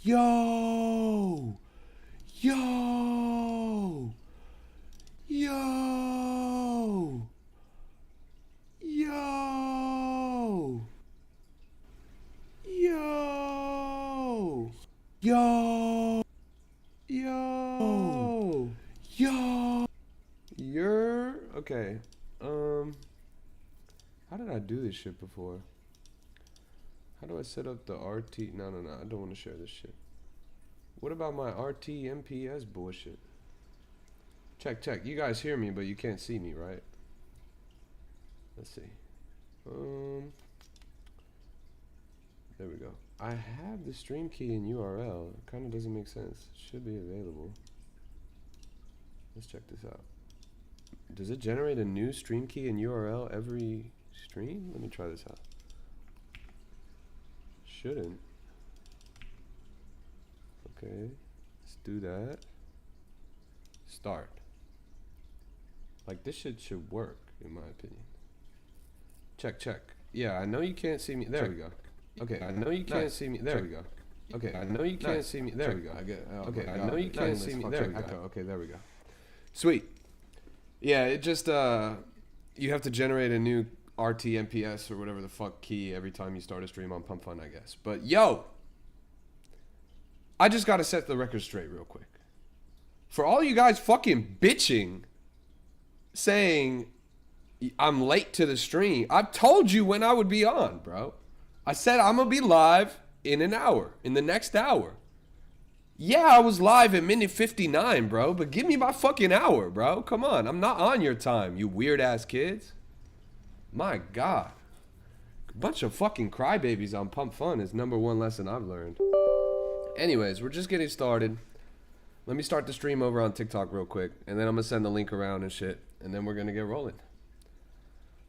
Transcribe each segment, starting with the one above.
Yo! Yo! Yo! Yo! Yo! Yo! Yo! Yo! You're okay. How did I do this shit before? How do I set up the RT? No, I don't want to share this shit. What about my RT MPS bullshit? Check. You guys hear me, but you can't see me, right? Let's see. There we go. I have the stream key and URL. It kind of doesn't make sense. It should be available. Let's check this out. Does it generate a new stream key and URL every stream? Let me try this out. Shouldn't. Okay, let's do that. Start. Like, this shit should work, in my opinion. Check. Yeah, I know you can't see me. There we go. Okay, I know you can't see me. There we go. Okay, I know you can't see me. There we go. Okay, I know you can't see me. There we go. Okay, there we go. Sweet. Yeah, it just, you have to generate a new RTMPS or whatever the fuck key every time you start a stream on Pump Fun, I guess. But yo, I just gotta set the record straight real quick. For all you guys fucking bitching, saying I'm late to the stream, I told you when I would be on, bro. I said I'm gonna be live in an hour, in the next hour. Yeah, I was live at minute 59, bro, but give me my fucking hour, bro. Come on, I'm not on your time, you weird ass kids. My God. A bunch of fucking crybabies on Pump Fun is #1 lesson I've learned. Anyways, we're just getting started. Let me start the stream over on TikTok real quick, and then I'm gonna send the link around and shit, and then we're gonna get rolling.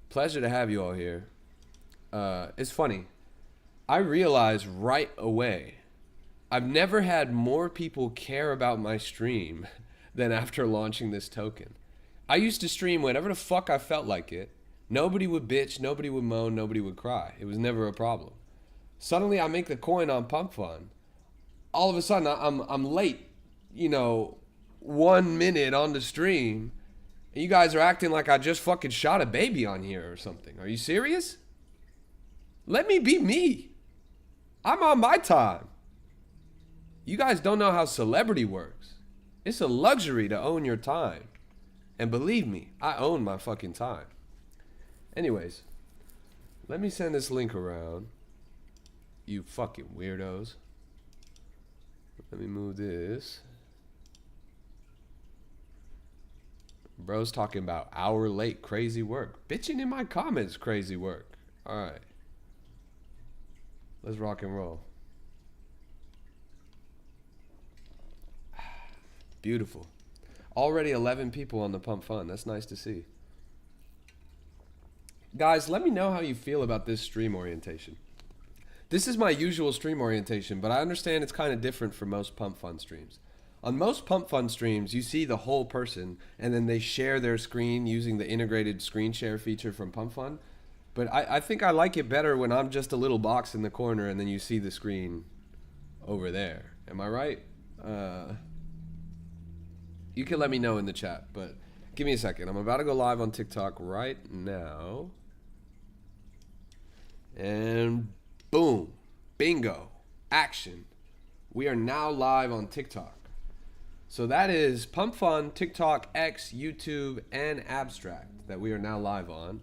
Pleasure to have you all here. It's funny. I realized right away, I've never had more people care about my stream than after launching this token. I used to stream whenever the fuck I felt like it. Nobody would bitch, nobody would moan, nobody would cry. It was never a problem. Suddenly I make the coin on Pump Fun. All of a sudden I'm late, 1 minute on the stream, and you guys are acting like I just fucking shot a baby on here or something. Are you serious? Let me be me. I'm on my time. You guys don't know how celebrity works. It's a luxury to own your time. And believe me, I own my fucking time. Anyways, let me send this link around. You fucking weirdos. Let me move this. Bro's talking about hour late, crazy work. Bitching in my comments, crazy work. Alright. Let's rock and roll. Beautiful. Already 11 people on the Pump Fun. That's nice to see. Guys, let me know how you feel about this stream orientation. This is my usual stream orientation, but I understand it's kind of different for most Pump Fun streams. On most Pump Fun streams, you see the whole person, and then they share their screen using the integrated screen share feature from Pump Fun. But I think I like it better when I'm just a little box in the corner, and then you see the screen over there. Am I right? You can let me know in the chat, but give me a second. I'm about to go live on TikTok right now. And boom, bingo, action. We are now live on TikTok. So that is Pump Fun, TikTok, X, YouTube, and Abstract that we are now live on.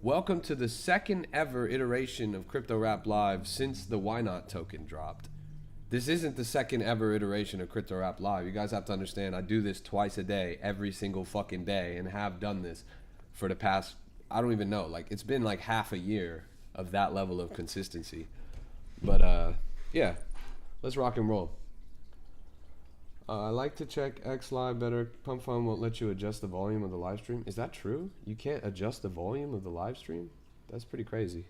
Welcome to the second ever iteration of Crypto Rap Live since the Why Not token dropped. This isn't the second ever iteration of Crypto Rap Live. You guys have to understand, I do this twice a day, every single fucking day, and have done this for the past, I don't even know, like it's been like half a year of that level of consistency. But yeah, let's rock and roll. I like to check X Live better. Pump Fun won't let you adjust the volume of the live stream. Is that true? You can't adjust the volume of the live stream? That's pretty crazy.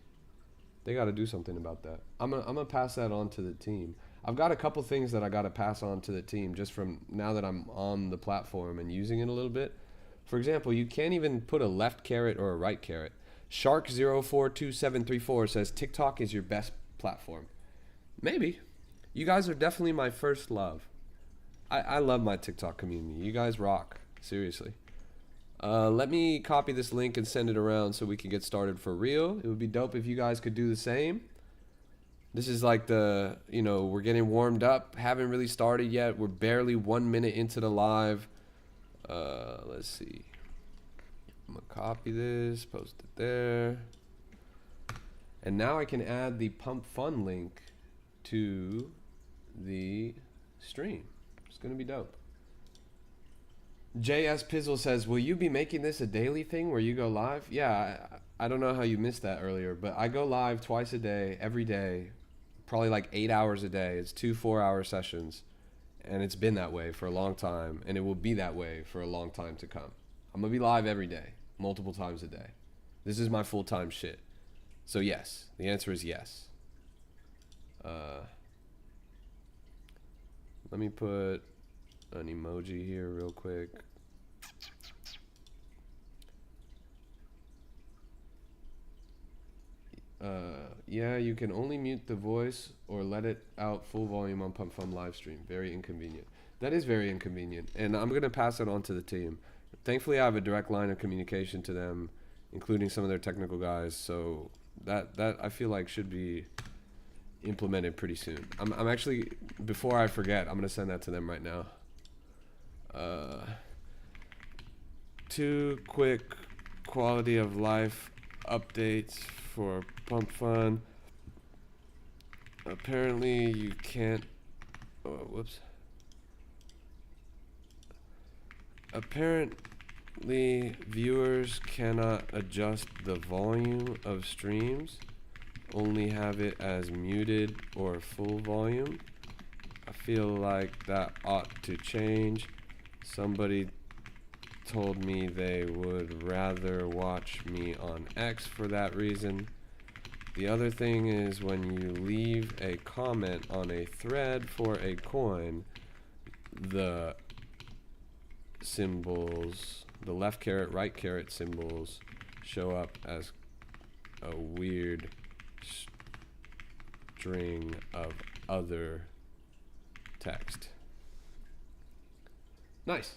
They got to do something about that. I'm gonna pass that on to the team. I've got a couple things that I got to pass on to the team just from now that I'm on the platform and using it a little bit. For example, you can't even put a left caret or a right caret. Shark042734 says TikTok is your best platform. Maybe. You guys are definitely my first love. I love my TikTok community. You guys rock. Seriously. Let me copy this link and send it around so we can get started for real. It would be dope if you guys could do the same. This is like the, you know, we're getting warmed up. Haven't really started yet. We're barely 1 minute into the live. Let's see. I'm gonna copy this, post it there. And now I can add the Pump Fun link to the stream. It's gonna be dope. JS Pizzle says, will you be making this a daily thing where you go live? Yeah, I don't know how you missed that earlier, but I go live twice a day, every day, probably like 8 hours a day. It's 2 4-hour sessions, and it's been that way for a long time, and it will be that way for a long time to come. I'm gonna be live every day, multiple times a day. This is my full-time shit. So yes, the answer is yes. Let me put an emoji here real quick. Yeah, you can only mute the voice or let it out full volume on Pump Fun live stream. Very inconvenient. That is very inconvenient, and I'm gonna pass it on to the team. Thankfully, I have a direct line of communication to them, including some of their technical guys. So that I feel like should be implemented pretty soon. I'm actually, before I forget, I'm gonna send that to them right now. 2 quick quality of life updates for Pump Fun. Apparently you can't, whoops. Apparently viewers cannot adjust the volume of streams, only have it as muted or full volume. I feel like that ought to change. Somebody told me they would rather watch me on X for that reason. The other thing is when you leave a comment on a thread for a coin, the symbols, the left caret, right caret symbols show up as a weird string of other text. Nice.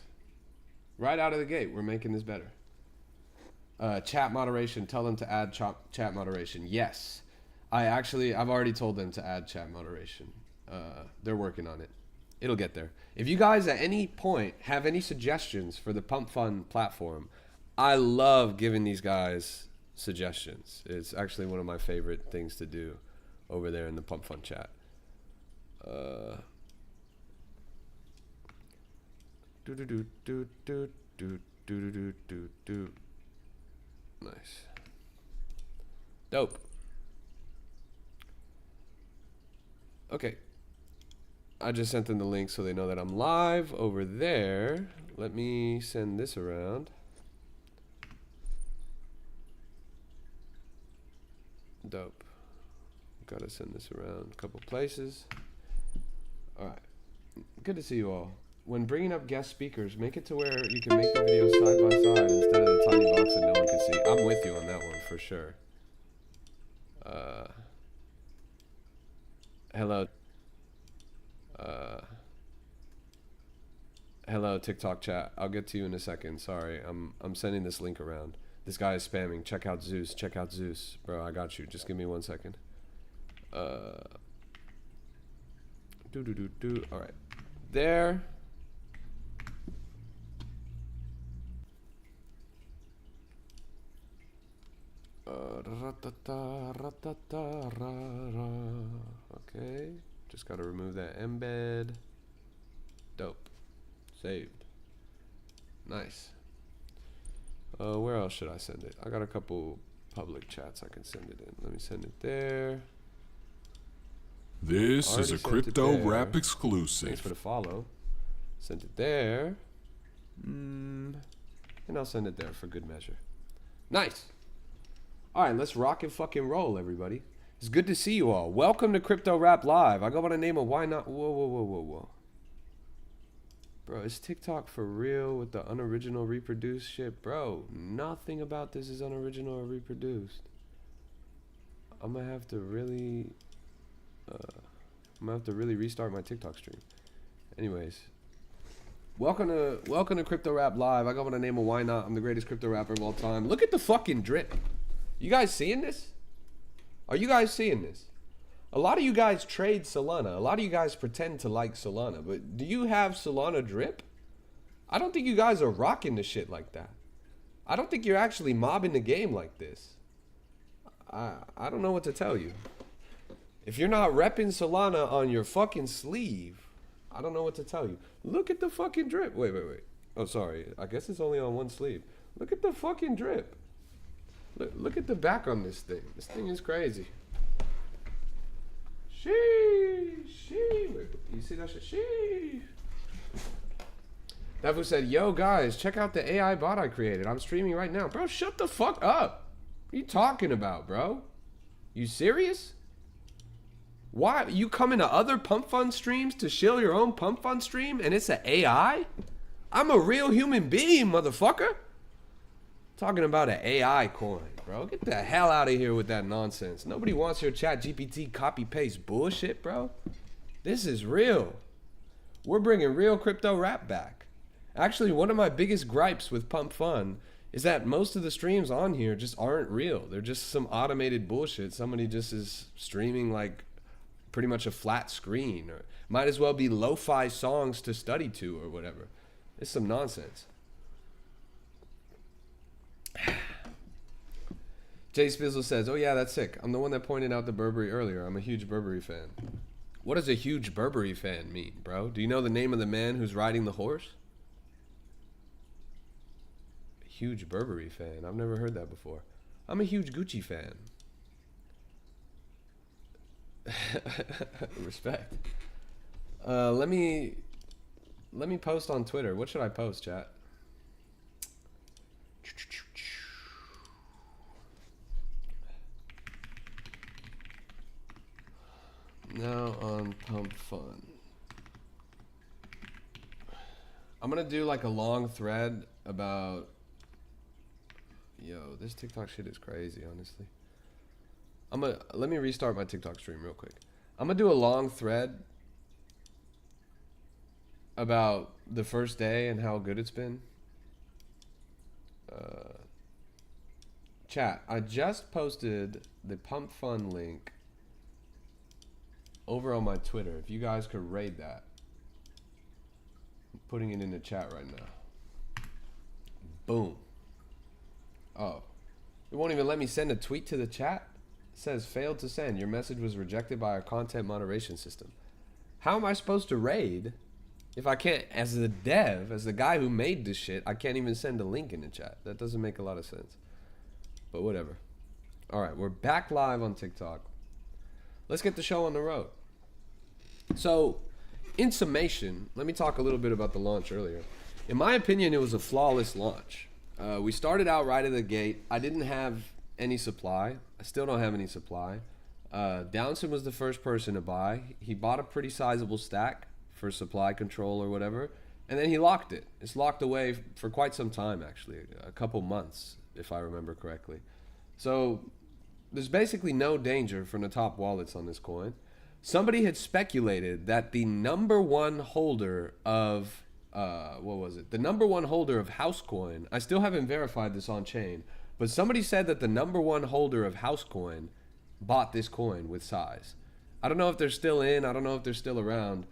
Right out of the gate, we're making this better. Chat moderation, tell them to add chat moderation. Yes. I've already told them to add chat moderation. They're working on it. It'll get there. If you guys at any point have any suggestions for the Pump Fun platform, I love giving these guys suggestions. It's actually one of my favorite things to do over there in the Pump Fun chat. Nice. Dope. Okay. I just sent them the link so they know that I'm live over there. Let me send this around. Dope. Gotta send this around a couple places. Alright. Good to see you all. When bringing up guest speakers, make it to where you can make the videos side by side instead of the tiny box that no one can see. I'm with you on that one for sure. Hello. Hello, TikTok chat. I'll get to you in a second. Sorry, I'm sending this link around. This guy is spamming. Check out Zeus. Check out Zeus, bro. I got you. Just give me 1 second. All right, there. Okay, just gotta remove that embed. Dope. Saved. Nice. Where else should I send it? I got a couple public chats I can send it in. Let me send it there. This is a Crypto Rap exclusive. Thanks for the follow. Sent it there. And I'll send it there for good measure. Nice. All right, let's rock and fucking roll, everybody. It's good to see you all. Welcome to Crypto Rap Live. I go by the name of Why Not. Whoa. Bro, is TikTok for real with the unoriginal reproduced shit? Bro, nothing about this is unoriginal or reproduced. I'm gonna have to really I'm gonna have to really restart my TikTok stream. Anyways, welcome to Crypto Rap Live. I go by the name of Why Not. I'm the greatest crypto rapper of all time. Look at the fucking drip. You guys seeing this? Are you guys seeing this? A lot of you guys trade Solana. A lot of you guys pretend to like Solana, but do you have Solana drip? I don't think you guys are rocking the shit like that. I don't think you're actually mobbing the game like this. I don't know what to tell you. If you're not repping Solana on your fucking sleeve, I don't know what to tell you. Look at the fucking drip. Wait. Oh, sorry. I guess it's only on one sleeve. Look at the fucking drip. Look at the back on this thing. This thing is crazy. Wait, you see that shit? Defu said, yo guys, check out the AI bot I created. I'm streaming right now. Bro, shut the fuck up. What are you talking about, bro? You serious? Why? You come into other Pump Fund streams to shill your own Pump Fund stream and it's an AI? I'm a real human being, motherfucker. Talking about an AI coin, bro. Get the hell out of here with that nonsense. Nobody wants your chat GPT copy-paste bullshit, bro. This is real. We're bringing real crypto rap back. Actually, one of my biggest gripes with Pump Fun is that most of the streams on here just aren't real. They're just some automated bullshit. Somebody just is streaming like pretty much a flat screen, or might as well be lo-fi songs to study to or whatever. It's some nonsense. Jay Spizzle says, oh yeah, that's sick. I'm the one that pointed out the Burberry earlier. I'm a huge Burberry fan. What does a huge Burberry fan mean, bro? Do you know the name of the man who's riding the horse? A huge Burberry fan. I've never heard that before. I'm a huge Gucci fan. Respect. Let me post on Twitter. What should I post, chat? Now on Pump Fun. I'm gonna do like a long thread about, yo, this TikTok shit is crazy, honestly. Let me restart my TikTok stream real quick. I'm gonna do a long thread about the first day and how good it's been. Chat, I just posted the Pump Fun link over on my Twitter. If you guys could raid that. I'm putting it in the chat right now. Boom. Oh. It won't even let me send a tweet to the chat? It says failed to send. Your message was rejected by our content moderation system. How am I supposed to raid if I can't, as the dev, as the guy who made this shit, I can't even send a link in the chat? That doesn't make a lot of sense. But whatever. Alright, we're back live on TikTok. Let's get the show on the road. So, in summation, let me talk a little bit about the launch earlier. In my opinion, it was a flawless launch. We started out right at the gate. I didn't have any supply. I still don't have any supply. Downson was the first person to buy. He bought a pretty sizable stack for supply control or whatever, and then he locked it. It's locked away for quite some time, actually, a couple months, if I remember correctly. So there's basically no danger from the top wallets on this coin. Somebody had speculated that the number one holder of, the number one holder of Housecoin, I still haven't verified this on chain, but somebody said that the number one holder of Housecoin bought this coin with size. I don't know if they're still in, I don't know if they're still around,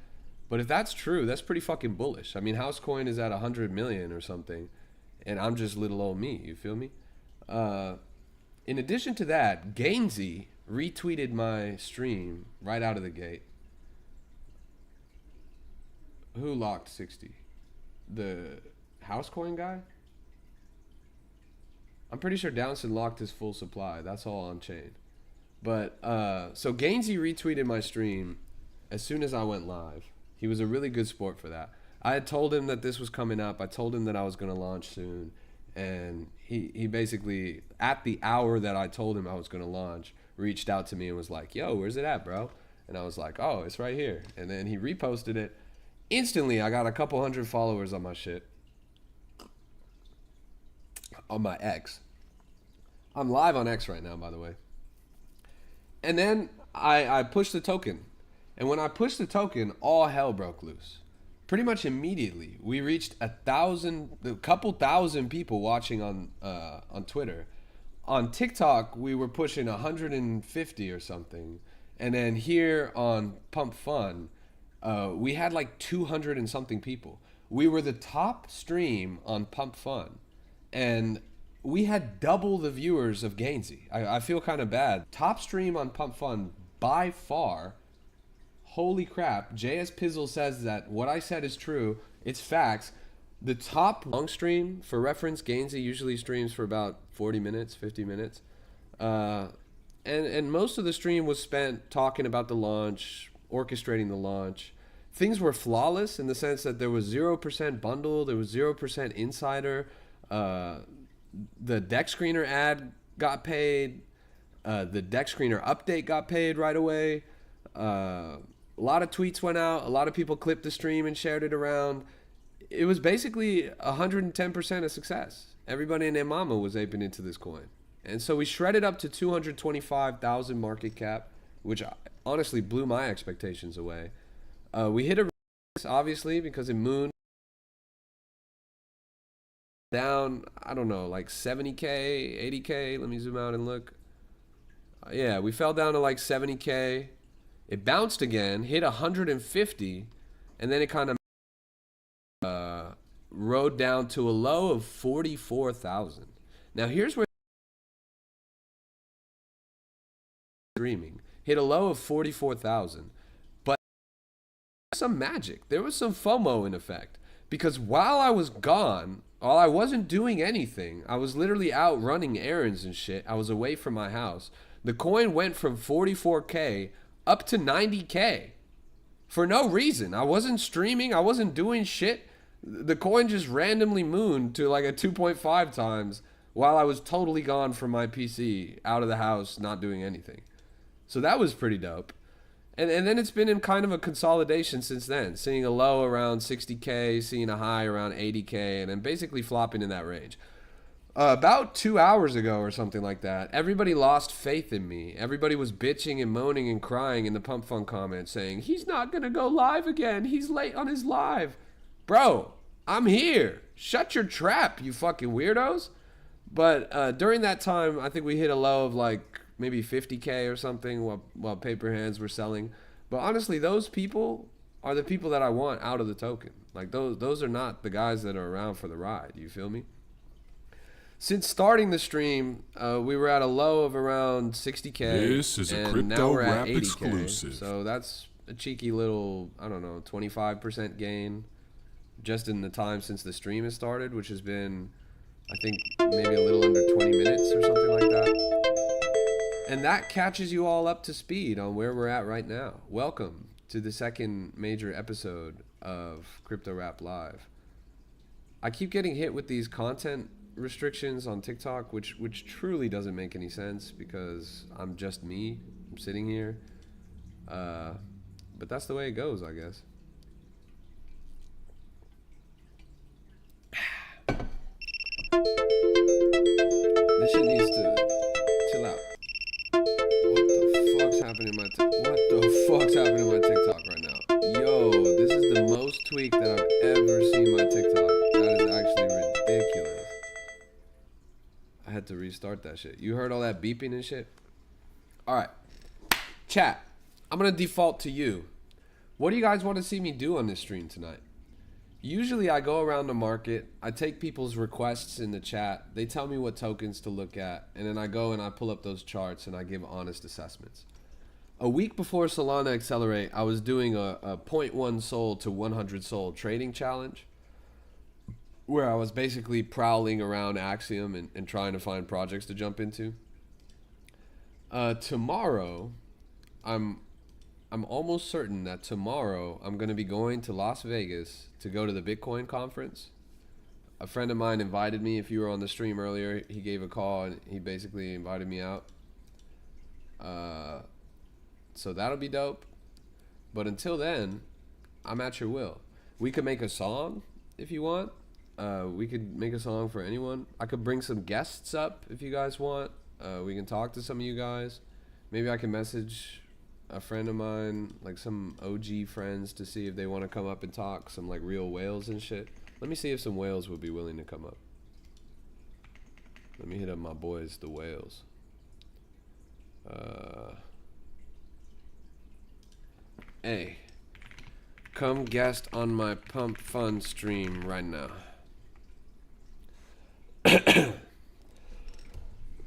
but if that's true, that's pretty fucking bullish. I mean, Housecoin is at 100 million or something, and I'm just little old me, you feel me? In addition to that, Gainsey retweeted my stream right out of the gate. Who locked 60? The Housecoin guy? I'm pretty sure Downson locked his full supply. That's all on chain. But so Gainsey retweeted my stream as soon as I went live. He was a really good sport for that. I had told him that this was coming up. I told him that I was going to launch soon. And he basically, at the hour that I told him I was going to launch, reached out to me and was like, yo, where's it at, bro? And I was like, oh, it's right here. And then he reposted it. Instantly, I got a couple hundred followers on my shit. On my X. I'm live on X right now, by the way. And then I pushed the token. And when I pushed the token, all hell broke loose. Pretty much immediately, we reached a couple thousand people watching on Twitter. On TikTok, we were pushing 150 or something, and then here on Pump Fun, we had like 200 and something people. We were the top stream on Pump Fun, and we had double the viewers of Gainsey. I feel kind of bad. Top stream on Pump Fun by far. Holy crap. JS Pizzle says that what I said is true. It's facts. The top long stream, for reference, Gainsey usually streams for about 40 minutes, 50 minutes. And most of the stream was spent talking about the launch, orchestrating the launch. Things were flawless in the sense that there was 0% bundle, there was 0% insider. The deck screener ad got paid. The deck screener update got paid right away. A lot of tweets went out. A lot of people clipped the stream and shared it around. It was basically 110% a success. Everybody and their mama was aping into this coin. And so we shredded up to 225,000 market cap, which honestly blew my expectations away. We hit a obviously because it mooned down, I don't know, like 70K, 80K. Let me zoom out and look. Yeah, we fell down to like 70K. It bounced again, hit 150, and then it kind of rode down to a low of 44,000. Now here's where streaming hit a low of 44,000, but some magic. There was some FOMO in effect, because while I was gone, while I wasn't doing anything, I was literally out running errands and shit. I was away from my house. The coin went from 44K up to 90K for no reason. I wasn't streaming. I wasn't doing shit. The coin just randomly mooned to like a 2.5 times while I was totally gone from my PC, out of the house, not doing anything. So that was pretty dope. And then it's been in kind of a consolidation since then, seeing a low around 60K, seeing a high around 80K, and then basically flopping in that range. About 2 hours ago or something like that, everybody lost faith in me. Everybody was bitching and moaning and crying in the Pump Fun comments saying, he's not going to go live again. He's late on his live. Bro, I'm here. Shut your trap, you fucking weirdos. But during that time, I think we hit a low of like maybe 50K or something while Paper Hands were selling. But honestly, those people are the people that I want out of the token. Like those are not the guys that are around for the ride. You feel me? Since starting the stream, we were at a low of around 60K. This is a and now Crypto we're at Rap 80K. exclusive. So that's a cheeky little, I don't know, 25% gain just in the time since the stream has started, which has been, I think, maybe a little under 20 minutes or something like that. And that catches you all up to speed on where we're at right now. Welcome to the second major episode of Crypto Rap Live. I keep getting hit with these content restrictions on TikTok, which truly doesn't make any sense because I'm just me. I'm sitting here. But that's the way it goes, I guess. This shit needs to chill out. What the fuck's happening in my TikTok right now? Yo, this is the most tweaked that I've ever seen my TikTok. That is actually ridiculous. I had to restart that shit. You heard all that beeping and shit? Alright. Chat, I'm gonna default to you. What do you guys want to see me do on this stream tonight? Usually I go around the market, I take people's requests in the chat, they tell me what tokens to look at, and then I go and I pull up those charts and I give honest assessments. A week before Solana Accelerate, I was doing a 0.1 SOL to 100 SOL trading challenge, where I was basically prowling around Axiom and trying to find projects to jump into. Tomorrow, I'm almost certain that tomorrow I'm going to be going to Las Vegas to go to the Bitcoin conference. A friend of mine invited me. If you were on the stream earlier, he gave a call and he basically invited me out. So that'll be dope. But until then, I'm at your will. We could make a song if you want. We could make a song for anyone. I could bring some guests up if you guys want. We can talk to some of you guys. Maybe I can message a friend of mine, like some OG friends, to see if they want to come up and talk, some like real whales and shit. Let me see if some whales would be willing to come up. Let me hit up my boys, the whales. Hey, come guest on my Pump Fun stream right now.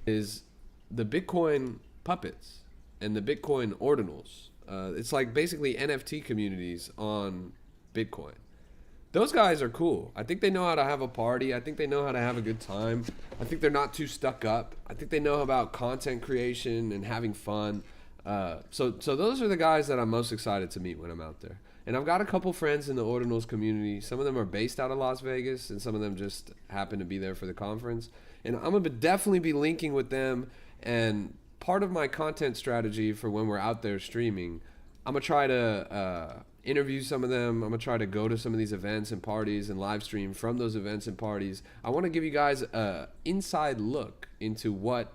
Is the Bitcoin puppets and the Bitcoin ordinals. It's like basically NFT communities on Bitcoin. Those guys are cool. I think they know how to have a party. I think they know how to have a good time. I think they're not too stuck up. I think they know about content creation and having fun. So those are the guys that I'm most excited to meet when I'm out there. And I've got a couple friends in the ordinals community. Some of them are based out of Las Vegas, and some of them just happen to be there for the conference. And I'm going to definitely be linking with them. And part of my content strategy for when we're out there streaming, I'm going to try to interview some of them. I'm going to try to go to some of these events and parties and live stream from those events and parties. I want to give you guys an inside look into what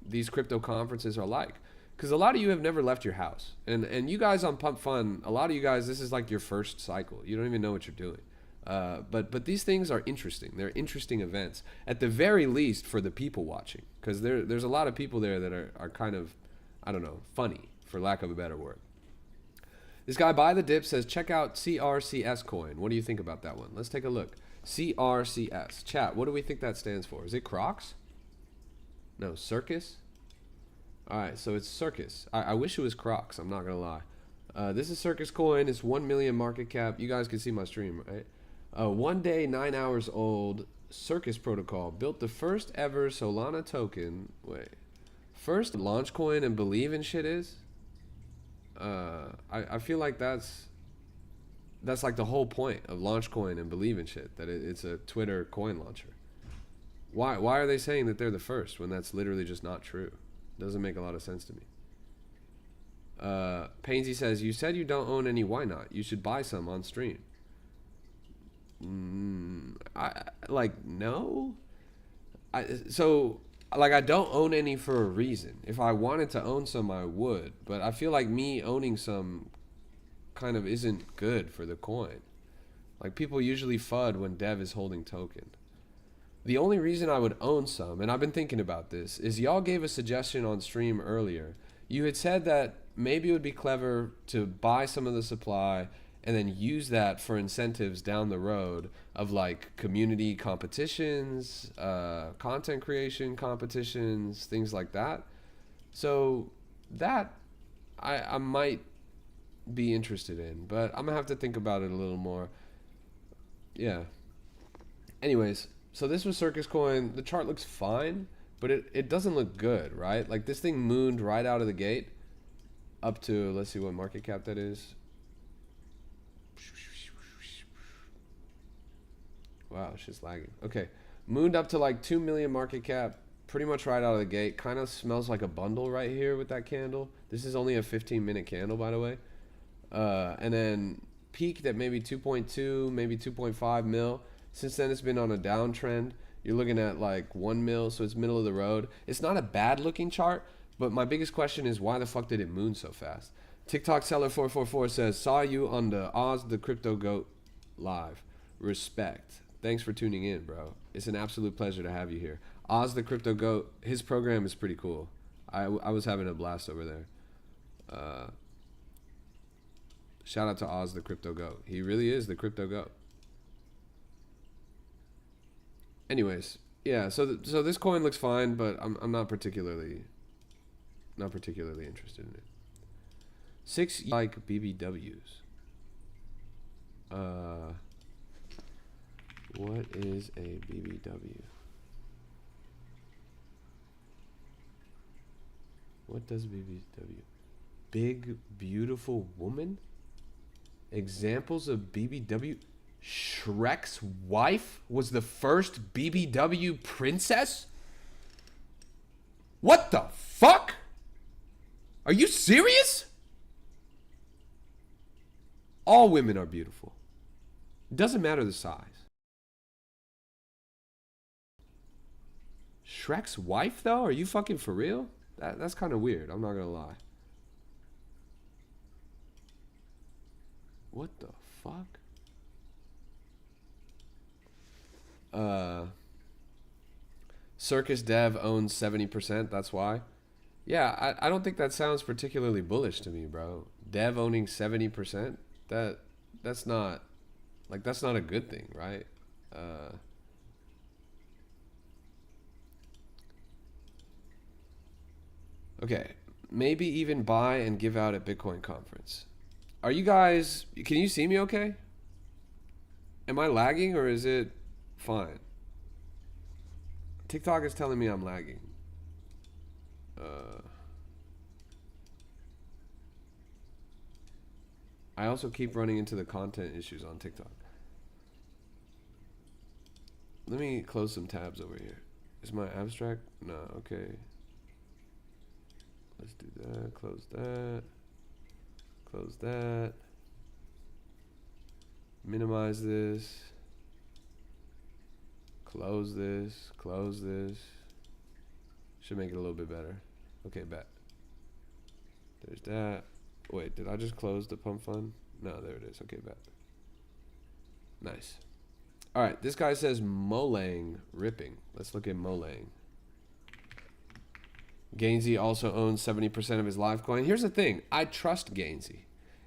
these crypto conferences are like. Because a lot of you have never left your house. And you guys on Pump Fun, a lot of you guys, this is like your first cycle. You don't even know what you're doing. But these things are interesting. They're interesting events. At the very least for the people watching. Because there's a lot of people there that are kind of, I don't know, funny, for lack of a better word. This guy by the dip says, check out CRCS coin. What do you think about that one? Let's take a look. CRCS. Chat, what do we think that stands for? Is it Crocs? No, Circus? All right, so it's Circus. I wish it was Crocs. I'm not going to lie. This is Circus coin. It's 1 million market cap. You guys can see my stream, right? 1 day, 9 hours old. Circus protocol. Built the first ever Solana token. Wait. First launch coin and believe in shit is? I feel like that's like the whole point of launch coin and believe in shit. That it's a Twitter coin launcher. Why are they saying that they're the first when that's literally just not true? Doesn't make a lot of sense to me. Painsy says, you said you don't own any. Why not? You should buy some on stream. No. I don't own any for a reason. If I wanted to own some, I would. But I feel like me owning some kind of isn't good for the coin. Like, people usually FUD when dev is holding token. The only reason I would own some, and I've been thinking about this, is y'all gave a suggestion on stream earlier. You had said that maybe it would be clever to buy some of the supply and then use that for incentives down the road of like community competitions, content creation competitions, things like that. So that I might be interested in, but I'm gonna have to think about it a little more. Yeah. Anyways, so this was Circus coin. The chart looks fine, but it doesn't look good, right? Like, this thing mooned right out of the gate up to, let's see what market cap that is. Wow, it's just lagging. Okay, mooned up to like 2 million market cap, pretty much right out of the gate. Kind of smells like a bundle right here with that candle. This is only a 15-minute candle, by the way. And then peaked at maybe 2.2, maybe 2.5 mil. Since then, it's been on a downtrend. You're looking at like 1 mil, so it's middle of the road. It's not a bad looking chart, but my biggest question is, why the fuck did it moon so fast? TikTok seller 444 says, saw you on the Oz the Crypto Goat live. Respect. Thanks for tuning in, bro. It's an absolute pleasure to have you here. Oz the Crypto Goat, his program is pretty cool. I was having a blast over there. Shout out to Oz the Crypto Goat. He really is the Crypto Goat. Anyways, yeah, so this coin looks fine, but I'm not particularly interested in it. 6 like BBWs. What is a BBW? What does BBW? Big beautiful woman? Examples of BBW? Shrek's wife was the first BBW princess? What the fuck? Are you serious? All women are beautiful. It doesn't matter the size. Shrek's wife, though? Are you fucking for real? That's kind of weird. I'm not gonna lie. What the fuck? Circus Dev owns 70%. That's why. Yeah, I don't think that sounds particularly bullish to me, bro. Dev owning 70%. That's not that's not a good thing, right? Okay, maybe even buy and give out at Bitcoin conference. Are you guys? Can you see me? Okay. Am I lagging or is it fine? TikTok is telling me I'm lagging. I also keep running into the content issues on TikTok. Let me close some tabs over here. Is my abstract? No, okay. Let's do that. Close that. Close that. Minimize this. Close this. Close this. Should make it a little bit better. Okay, bet. There's that. Wait, did I just close the pump fund? No, there it is. Okay, bet. Nice. All right, this guy says Molang ripping. Let's look at Molang. Gainsey also owns 70% of his Livecoin. Here's the thing. I trust Gainsey.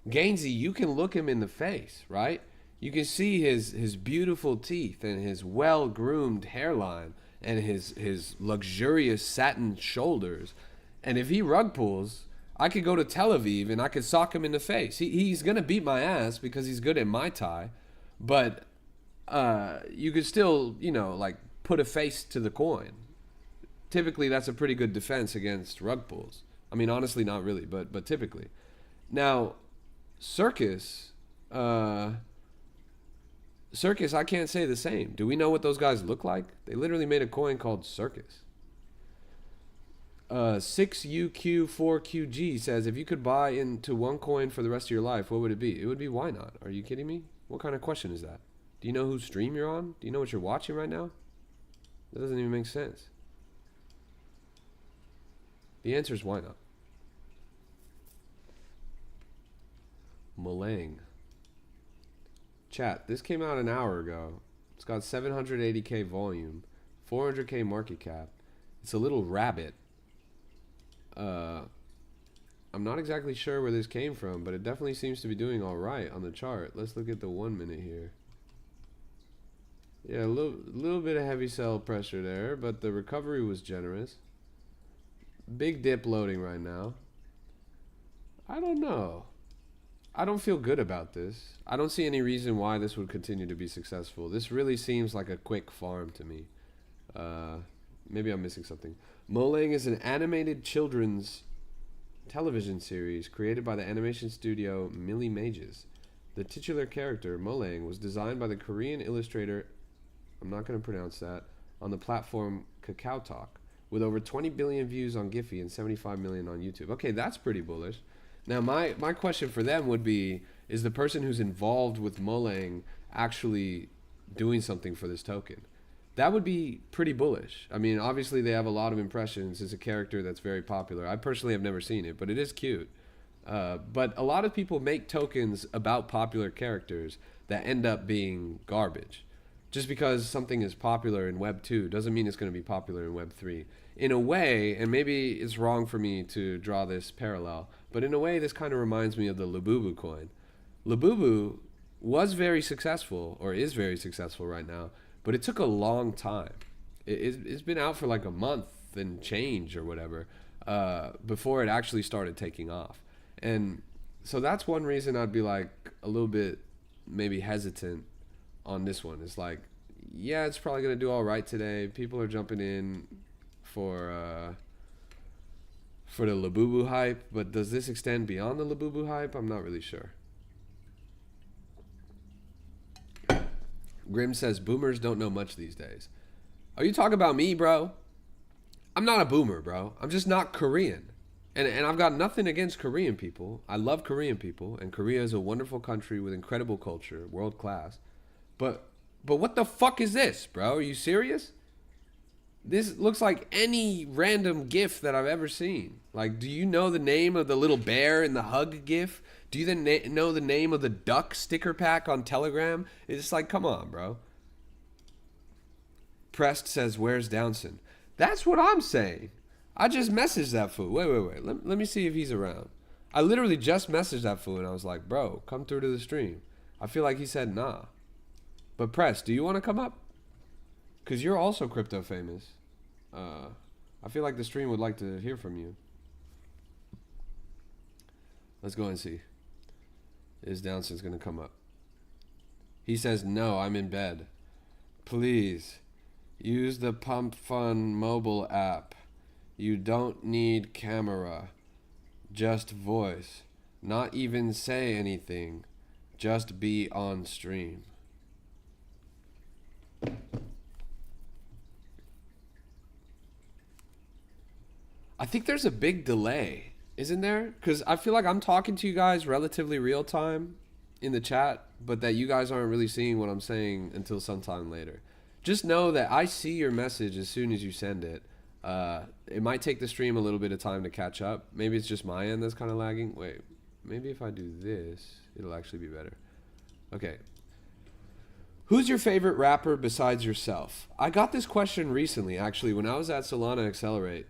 Gainsey, you can look him in the face, right? You can see his beautiful teeth and his well-groomed hairline and his luxurious satin shoulders. And if he rug pulls, I could go to Tel Aviv and I could sock him in the face. He's going to beat my ass because he's good at Muay Thai. But you could still, like put a face to the coin. Typically, that's a pretty good defense against rug pulls. I mean, honestly, not really, but typically. Now, Circus, I can't say the same. Do we know what those guys look like? They literally made a coin called Circus. 6UQ4QG says, if you could buy into one coin for the rest of your life, what would it be? It would be why not? Are you kidding me? What kind of question is that? Do you know whose stream you're on? Do you know what you're watching right now? That doesn't even make sense. The answer is why not? Molang. Chat, this came out an hour ago. It's got 780k volume, 400k market cap. It's a little rabbit. I'm not exactly sure where this came from, but it definitely seems to be doing all right on the chart. Let's look at the 1 minute here. Yeah, a little bit of heavy sell pressure there, but the recovery was generous. Big dip loading right now. I don't know. I don't feel good about this. I don't see any reason why this would continue to be successful. This really seems like a quick farm to me. Maybe I'm missing something. Molang is an animated children's television series created by the animation studio Millie Mages. The titular character, Molang, was designed by the Korean illustrator, I'm not going to pronounce that, on the platform KakaoTalk, with over 20 billion views on Giphy and 75 million on YouTube. Okay, that's pretty bullish. Now, my question for them would be, is the person who's involved with Molang actually doing something for this token? That would be pretty bullish. I mean, obviously they have a lot of impressions. It's a character that's very popular. I personally have never seen it, but it is cute. But a lot of people make tokens about popular characters that end up being garbage. Just because something is popular in Web 2 doesn't mean it's going to be popular in Web 3. In a way, and maybe it's wrong for me to draw this parallel, but in a way this kind of reminds me of the Labubu coin. Labubu was very successful, or is very successful right now, but it took a long time. It's been out for like a month and change or whatever before it actually started taking off. And so that's one reason I'd be like a little bit maybe hesitant on this one. It's like, yeah, it's probably going to do all right today. People are jumping in for the Labubu hype, but does this extend beyond the Labubu hype? I'm not really sure. Grim says, boomers don't know much these days. Are you talking about me, bro? I'm not a boomer, bro. I'm just not Korean. And I've got nothing against Korean people. I love Korean people, and Korea is a wonderful country with incredible culture, world class. But what the fuck is this, bro? Are you serious? This looks like any random GIF that I've ever seen. Like, do you know the name of the little bear in the hug GIF? Do you then know the name of the duck sticker pack on Telegram? It's like, come on, bro. Prest says, where's Downson? That's what I'm saying. I just messaged that fool. Wait. Let me see if he's around. I literally just messaged that fool and I was like, bro, come through to the stream. I feel like he said nah. But Prest, do you want to come up? Because you're also crypto famous. I feel like the stream would like to hear from you. Let's go and see. Is Downson's going to come up? He says, no, I'm in bed. Please, use the Pump Fun mobile app. You don't need camera. Just voice. Not even say anything. Just be on stream. I think there's a big delay, isn't there? Because I feel like I'm talking to you guys relatively real time in the chat, but that you guys aren't really seeing what I'm saying until sometime later. Just know that I see your message as soon as you send it. It might take the stream a little bit of time to catch up. Maybe it's just my end that's kind of lagging. Wait, maybe if I do this, it'll actually be better. Okay. Who's your favorite rapper besides yourself? I got this question recently, actually, when I was at Solana Accelerate.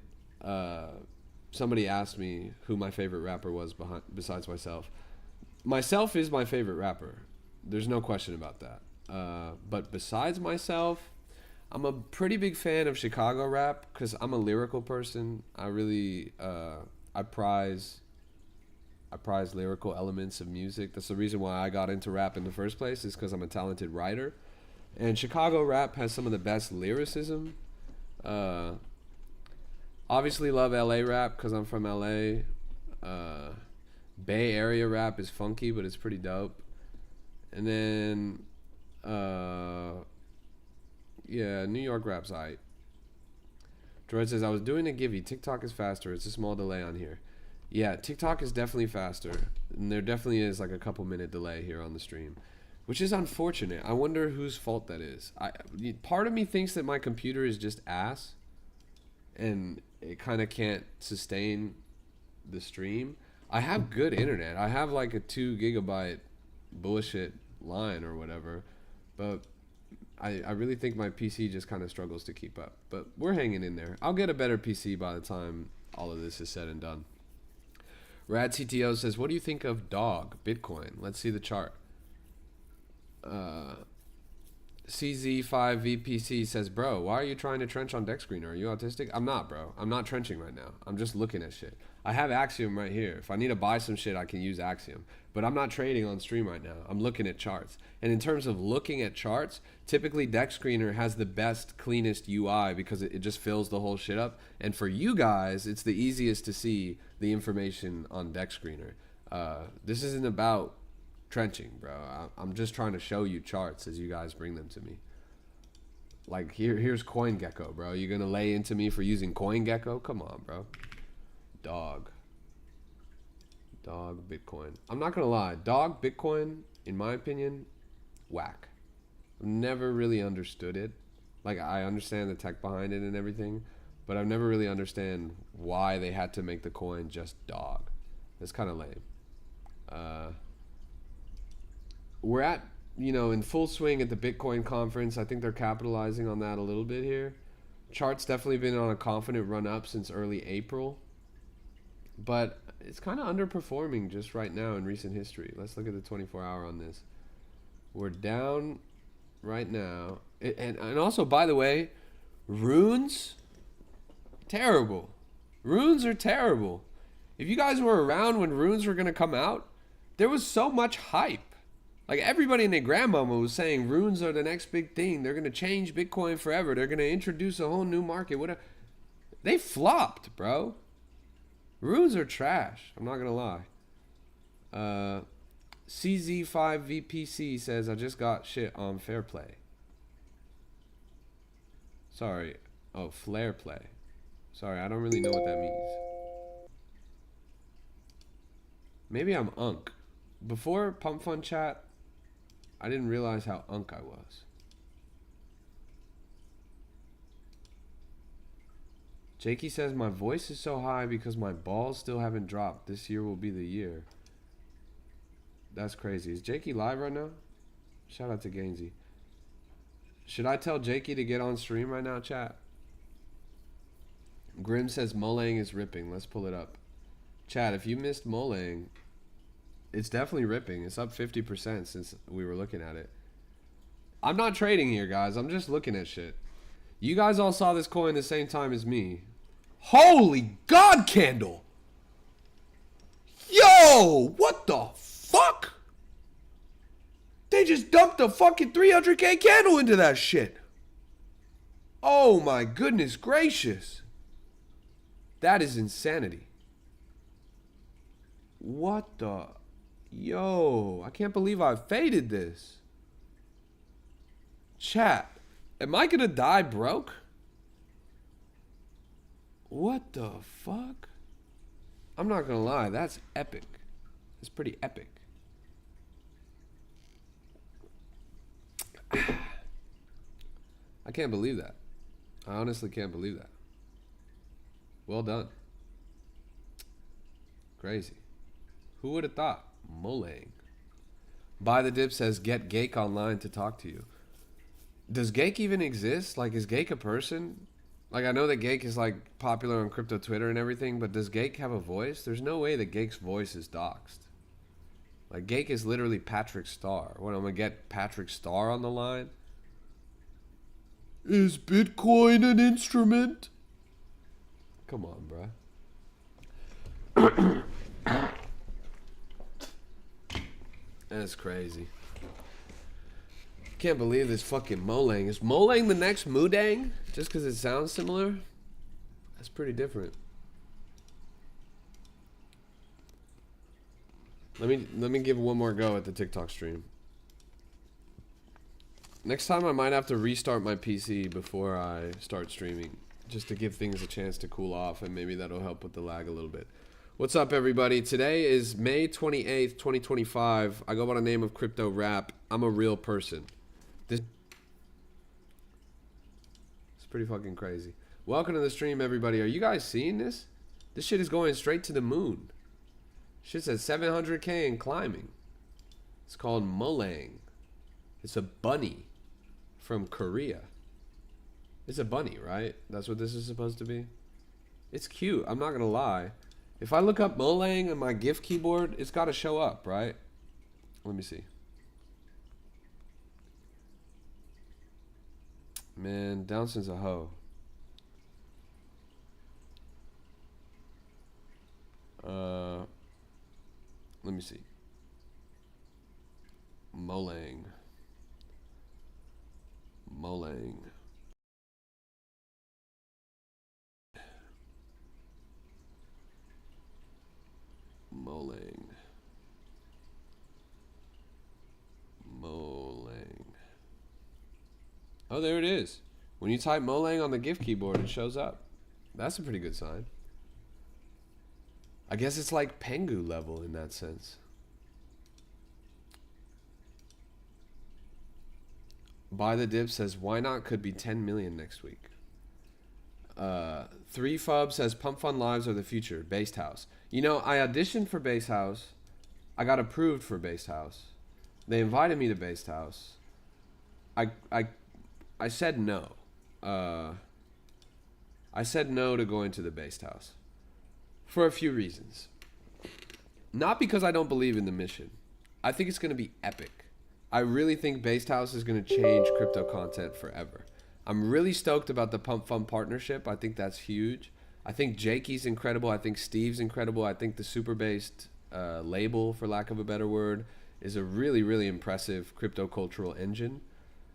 Somebody asked me who my favorite rapper was besides myself. Myself is my favorite rapper. There's no question about that. But besides myself, I'm a pretty big fan of Chicago rap because I'm a lyrical person. I really I prize lyrical elements of music. That's the reason why I got into rap in the first place, is because I'm a talented writer. And Chicago rap has some of the best lyricism. Obviously love LA rap because I'm from LA. Bay Area rap is funky, but it's pretty dope. And then, yeah, New York rap's aight. Droid says, I was doing a Givey. TikTok is faster. It's a small delay on here. Yeah, TikTok is definitely faster. And there definitely is like a couple minute delay here on the stream, which is unfortunate. I wonder whose fault that is. Part of me thinks that my computer is just ass and it kind of can't sustain the stream. I have good internet. I have like a 2 gigabyte bullshit line or whatever, but I really think my PC just kind of struggles to keep up. But we're hanging in there. I'll get a better PC by the time all of this is said and done. Rad CTO says, what do you think of DOG Bitcoin? Let's see the chart. CZ5VPC says, bro, why are you trying to trench on deck screener? Are you autistic? I'm not, bro. I'm not trenching right now. I'm just looking at shit. I have Axiom right here. If I need to buy some shit, I can use Axiom. But I'm not trading on stream right now. I'm looking at charts. And in terms of looking at charts, typically deck screener has the best, cleanest UI because it just fills the whole shit up. And for you guys, it's the easiest to see the information on deck screener. This isn't about trenching, bro. I'm just trying to show you charts as you guys bring them to me. Like here's CoinGecko, bro. You gonna lay into me for using CoinGecko? Come on, bro. DOG Bitcoin. I'm not gonna lie, DOG Bitcoin, in my opinion, whack. I've never really understood it. Like, I understand the tech behind it and everything, but I've never really understand why they had to make the coin just DOG. It's kind of lame. We're at, in full swing at the Bitcoin conference. I think they're capitalizing on that a little bit here. Chart's definitely been on a confident run up since early April, but it's kind of underperforming just right now in recent history. Let's look at the 24-hour on this. We're down right now. And also, by the way, runes, terrible. Runes are terrible. If you guys were around when runes were going to come out, there was so much hype. Like, everybody and their grandmama was saying runes are the next big thing. They're going to change Bitcoin forever. They're going to introduce a whole new market. Whatever. They flopped, bro. Runes are trash. I'm not going to lie. CZ5VPC says, I just got shit on Fair Play. Sorry. Oh, Flare Play. Sorry, I don't really know what that means. Maybe I'm unk. Before Pump Fun Chat, I didn't realize how unk I was. Jakey says my voice is so high because my balls still haven't dropped. This year will be the year. That's crazy. Is Jakey live right now? Shout out to Gainsey. Should I tell Jakey to get on stream right now, chat? Grim says Molang is ripping. Let's pull it up. Chat, if you missed Molang, it's definitely ripping. It's up 50% since we were looking at it. I'm not trading here, guys. I'm just looking at shit. You guys all saw this coin the same time as me. Holy God candle! Yo! What the fuck? They just dumped a fucking 300k candle into that shit. Oh my goodness gracious. That is insanity. What the... Yo, I can't believe I faded this. Chat, am I gonna die broke? What the fuck? I'm not gonna lie, that's epic. It's pretty epic. I can't believe that. I honestly can't believe that. Well done. Crazy. Who would have thought? Molang. Buy the Dip says get Gake online to talk to you. Does Gake even exist? Like, is Gake a person? Like, I know that Gake is like popular on crypto Twitter and everything, but does Gake have a voice? There's no way that Gake's voice is doxed. Like, Gake is literally Patrick Star. What, I'm gonna get Patrick Star on the line? Is Bitcoin an instrument? Come on, bruh. That's crazy. Can't believe this fucking Molang. Is Molang the next Mudang? Just because it sounds similar? That's pretty different. Let me give one more go at the TikTok stream. Next time I might have to restart my PC before I start streaming, just to give things a chance to cool off, and maybe that'll help with the lag a little bit. What's up, everybody? Today is May 28th, 2025. I go by the name of Crypto Rap. I'm a real person. This it's pretty fucking crazy. Welcome to the stream, everybody. Are you guys seeing this? This shit is going straight to the moon. Shit's at 700k and climbing. It's called Molang. It's a bunny from Korea. It's a bunny, right? That's what this is supposed to be. It's cute. I'm not gonna lie. If I look up Molang on my GIF keyboard, it's got to show up, right? Let me see. Man, Downson's a hoe. Let me see. Molang. Molang. Molang. Molang. Oh, there it is. When you type Molang on the GIF keyboard, it shows up. That's a pretty good sign. I guess it's like Pengu level in that sense. Buy the Dip says, why not could be 10 million next week. 3Fub says, Pump Fund Lives are the future. Based House. You know, I auditioned for Base House. I got approved for Base House. They invited me to Base House. I said no. I said no to going to the Base House for a few reasons. Not because I don't believe in the mission. I think it's going to be epic. I really think Base House is going to change crypto content forever. I'm really stoked about the Pump Fund partnership. I think that's huge. I think Jakey's incredible. I think Steve's incredible. I think the Super Based label, for lack of a better word, is a really, really impressive crypto cultural engine.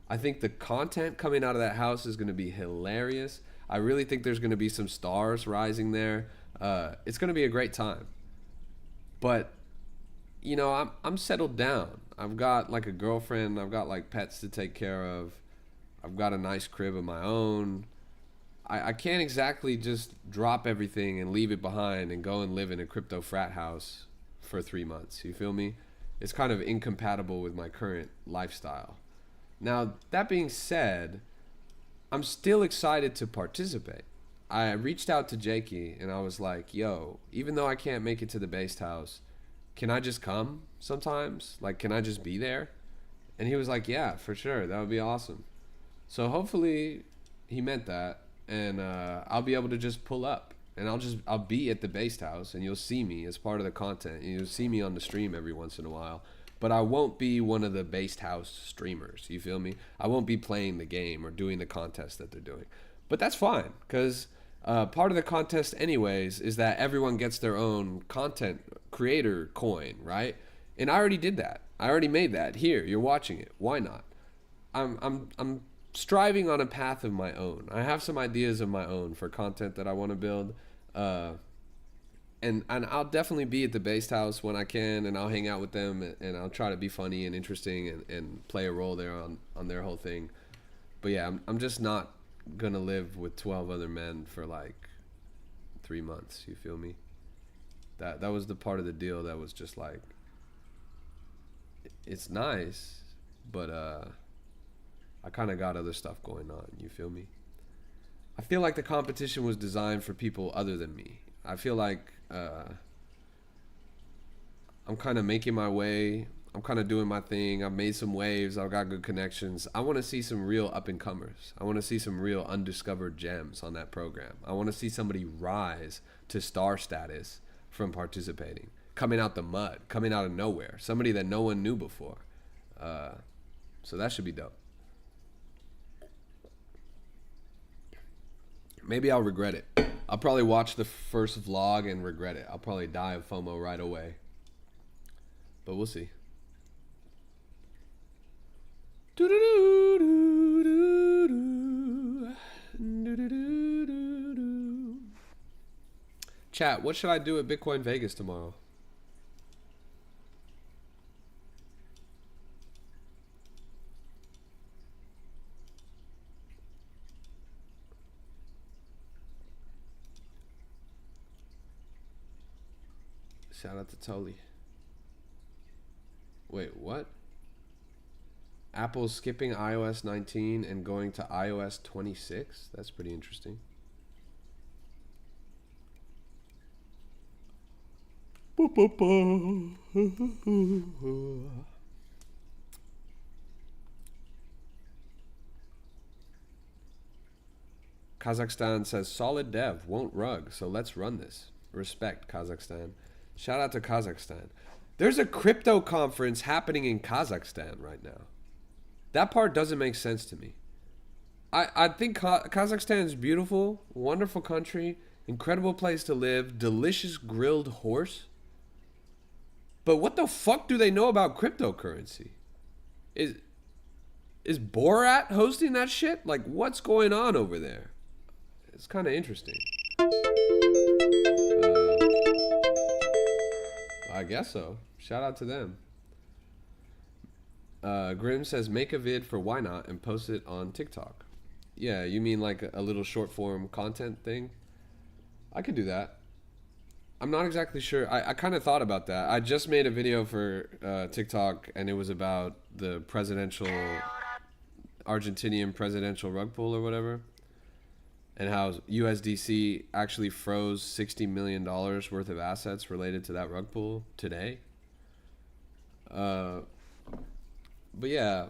I think the content coming out of that house is going to be hilarious. I really think there's going to be some stars rising there. It's going to be a great time. But, you know, I'm settled down. I've got like a girlfriend. I've got like pets to take care of. I've got a nice crib of my own. I can't exactly just drop everything and leave it behind and go and live in a crypto frat house for 3 months. You feel me? It's kind of incompatible with my current lifestyle. Now, that being said, I'm still excited to participate. I reached out to Jakey and I was like, yo, even though I can't make it to the based house, can I just come sometimes? Like, can I just be there? And he was like, yeah, for sure. That would be awesome. So hopefully he meant that. And I'll be able to just pull up. And I'll be at the based house and you'll see me as part of the content. And you'll see me on the stream every once in a while. But I won't be one of the based house streamers. You feel me? I won't be playing the game or doing the contest that they're doing. But that's fine, because part of the contest anyways is that everyone gets their own content creator coin, right? And I already did that. I already made that. Here, you're watching it. Why not? I'm striving on a path of my own. I have some ideas of my own for content that I want to build. And I'll definitely be at the based house when I can, and I'll hang out with them, and I'll try to be funny and interesting and play a role there on their whole thing. But yeah, I'm just not gonna live with 12 other men for like 3 months. You feel me? That was the part of the deal that was just like, it's nice, but I kind of got other stuff going on. You feel me? I feel like the competition was designed for people other than me. I feel like I'm kind of making my way. I'm kind of doing my thing. I've made some waves. I've got good connections. I want to see some real up-and-comers. I want to see some real undiscovered gems on that program. I want to see somebody rise to star status from participating, coming out the mud, coming out of nowhere, somebody that no one knew before. So that should be dope. Maybe I'll regret it. I'll probably watch the first vlog and regret it. I'll probably die of FOMO right away. But we'll see. Chat, what should I do at Bitcoin Vegas tomorrow? Shout out to Tolly. Wait, what? Apple's skipping iOS 19 and going to iOS 26? That's pretty interesting. Kazakhstan says, solid dev, won't rug, so let's run this. Respect, Kazakhstan. Shout out to Kazakhstan. There's a crypto conference happening in Kazakhstan right now. That part doesn't make sense to me. I think Kazakhstan is beautiful, wonderful country, incredible place to live, delicious grilled horse. But what the fuck do they know about cryptocurrency? Is Borat hosting that shit? Like, what's going on over there? It's kind of interesting. I guess so. Shout out to them. Grim says, make a vid for Why Not and post it on TikTok. Yeah, you mean like a little short form content thing? I could do that. I'm not exactly sure. I kind of thought about that. I just made a video for TikTok, and it was about the Argentinian presidential rug pull or whatever, and how USDC actually froze $60 million worth of assets related to that rug pull today. But yeah,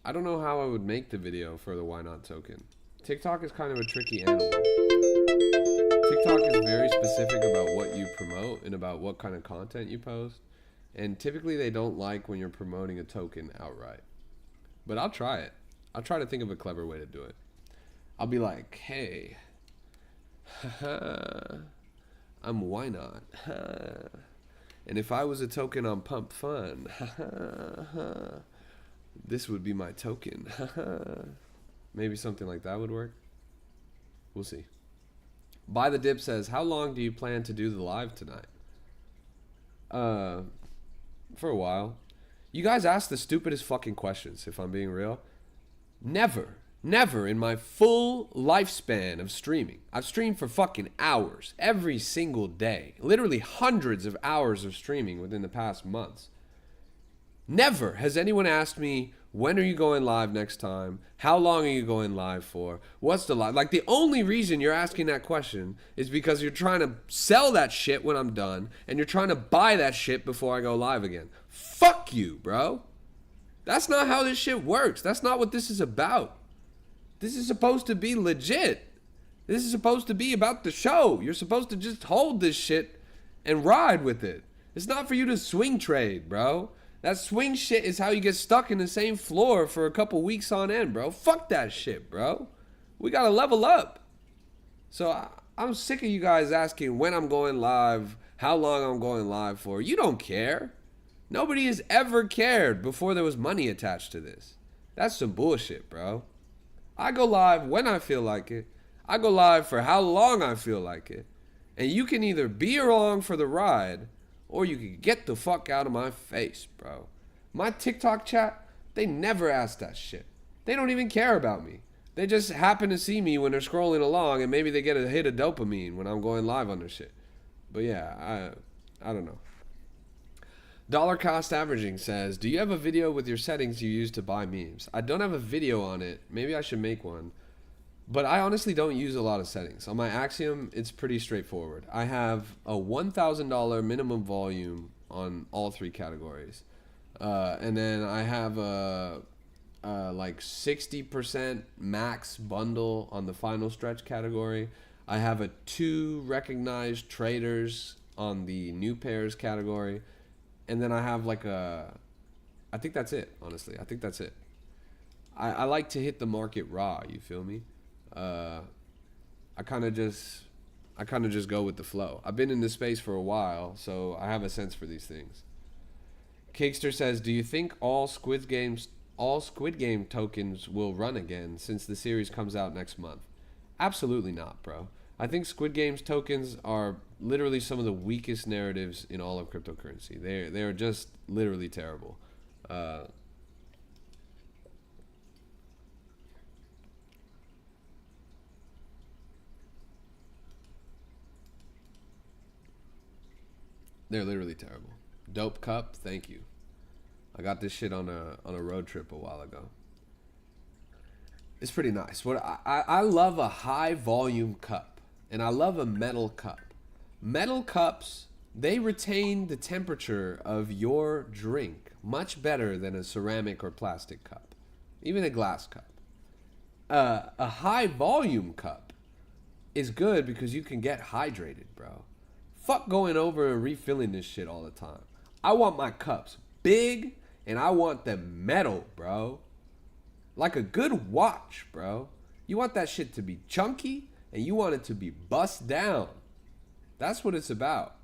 I don't know how I would make the video for the Why Not token. TikTok is kind of a tricky animal. TikTok is very specific about what you promote and about what kind of content you post. And typically they don't like when you're promoting a token outright. But I'll try it. I'll try to think of a clever way to do it. I'll be like, hey, I'm Why Not. And if I was a token on Pump Fun, this would be my token. Maybe something like that would work. We'll see. Buy the Dip says, how long do you plan to do the live tonight? For a while. You guys ask the stupidest fucking questions, if I'm being real. Never in my full lifespan of streaming. I've streamed for fucking hours every single day. Literally hundreds of hours of streaming within the past months. Never has anyone asked me, When are you going live next time? How long are you going live for? What's the live? Like, the only reason you're asking that question is because you're trying to sell that shit when I'm done, and you're trying to buy that shit before I go live again. Fuck you, bro. That's not how this shit works. That's not what this is about. This is supposed to be legit. This is supposed to be about the show. You're supposed to just hold this shit and ride with it. It's not for you to swing trade, bro. That swing shit is how you get stuck in the same floor for a couple weeks on end, bro. Fuck that shit, bro. We gotta level up. So I'm sick of you guys asking when I'm going live, how long I'm going live for. You don't care. Nobody has ever cared before there was money attached to this. That's some bullshit, bro. I go live when I feel like it. I go live for how long I feel like it. And you can either be along for the ride, or you can get the fuck out of my face, bro. My TikTok chat, they never ask that shit. They don't even care about me. They just happen to see me when they're scrolling along, and maybe they get a hit of dopamine when I'm going live on their shit. But yeah, I don't know. Dollar Cost Averaging says, do you have a video with your settings you use to buy memes? I don't have a video on it. Maybe I should make one. But I honestly don't use a lot of settings. On my Axiom, it's pretty straightforward. I have a $1,000 minimum volume on all three categories. And then I have a like 60% max bundle on the final stretch category. I have a 2 recognized traders on the new pairs category. And then I have like I think that's it, honestly. I think that's it. I like to hit the market raw, you feel me? I kind of just go with the flow. I've been in this space for a while, so I have a sense for these things. Cakester says, do you think all Squid Game tokens will run again since the series comes out next month? Absolutely not, bro. I think Squid Game's tokens are literally some of the weakest narratives in all of cryptocurrency. They are just literally terrible. They're literally terrible. Dope Cup, thank you. I got this shit on a road trip a while ago. It's pretty nice. What I love a high volume cup, and I love a metal cup. Metal cups, they retain the temperature of your drink much better than a ceramic or plastic cup, even a glass cup. A high volume cup is good because you can get hydrated, bro. Fuck going over and refilling this shit all the time. I want my cups big, and I want them metal, bro. Like a good watch, bro. You want that shit to be chunky, and you want it to be bust down. That's what it's about.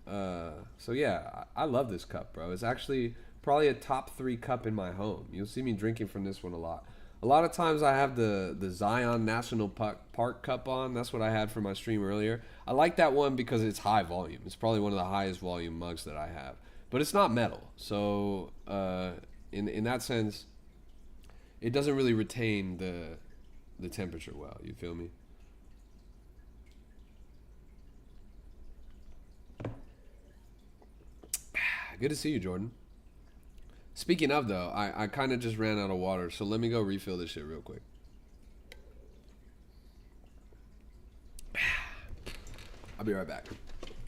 So yeah, I love this cup, bro. It's actually probably a top 3 cup in my home. You'll see me drinking from this one a lot. A lot of times I have the Zion National Park cup on. That's what I had for my stream earlier. I like that one because it's high volume. It's probably one of the highest volume mugs that I have. But it's not metal. So in that sense, it doesn't really retain the temperature well. You feel me? Good to see you, Jordan. Speaking of, though, I kind of just ran out of water, so let me go refill this shit real quick. I'll be right back.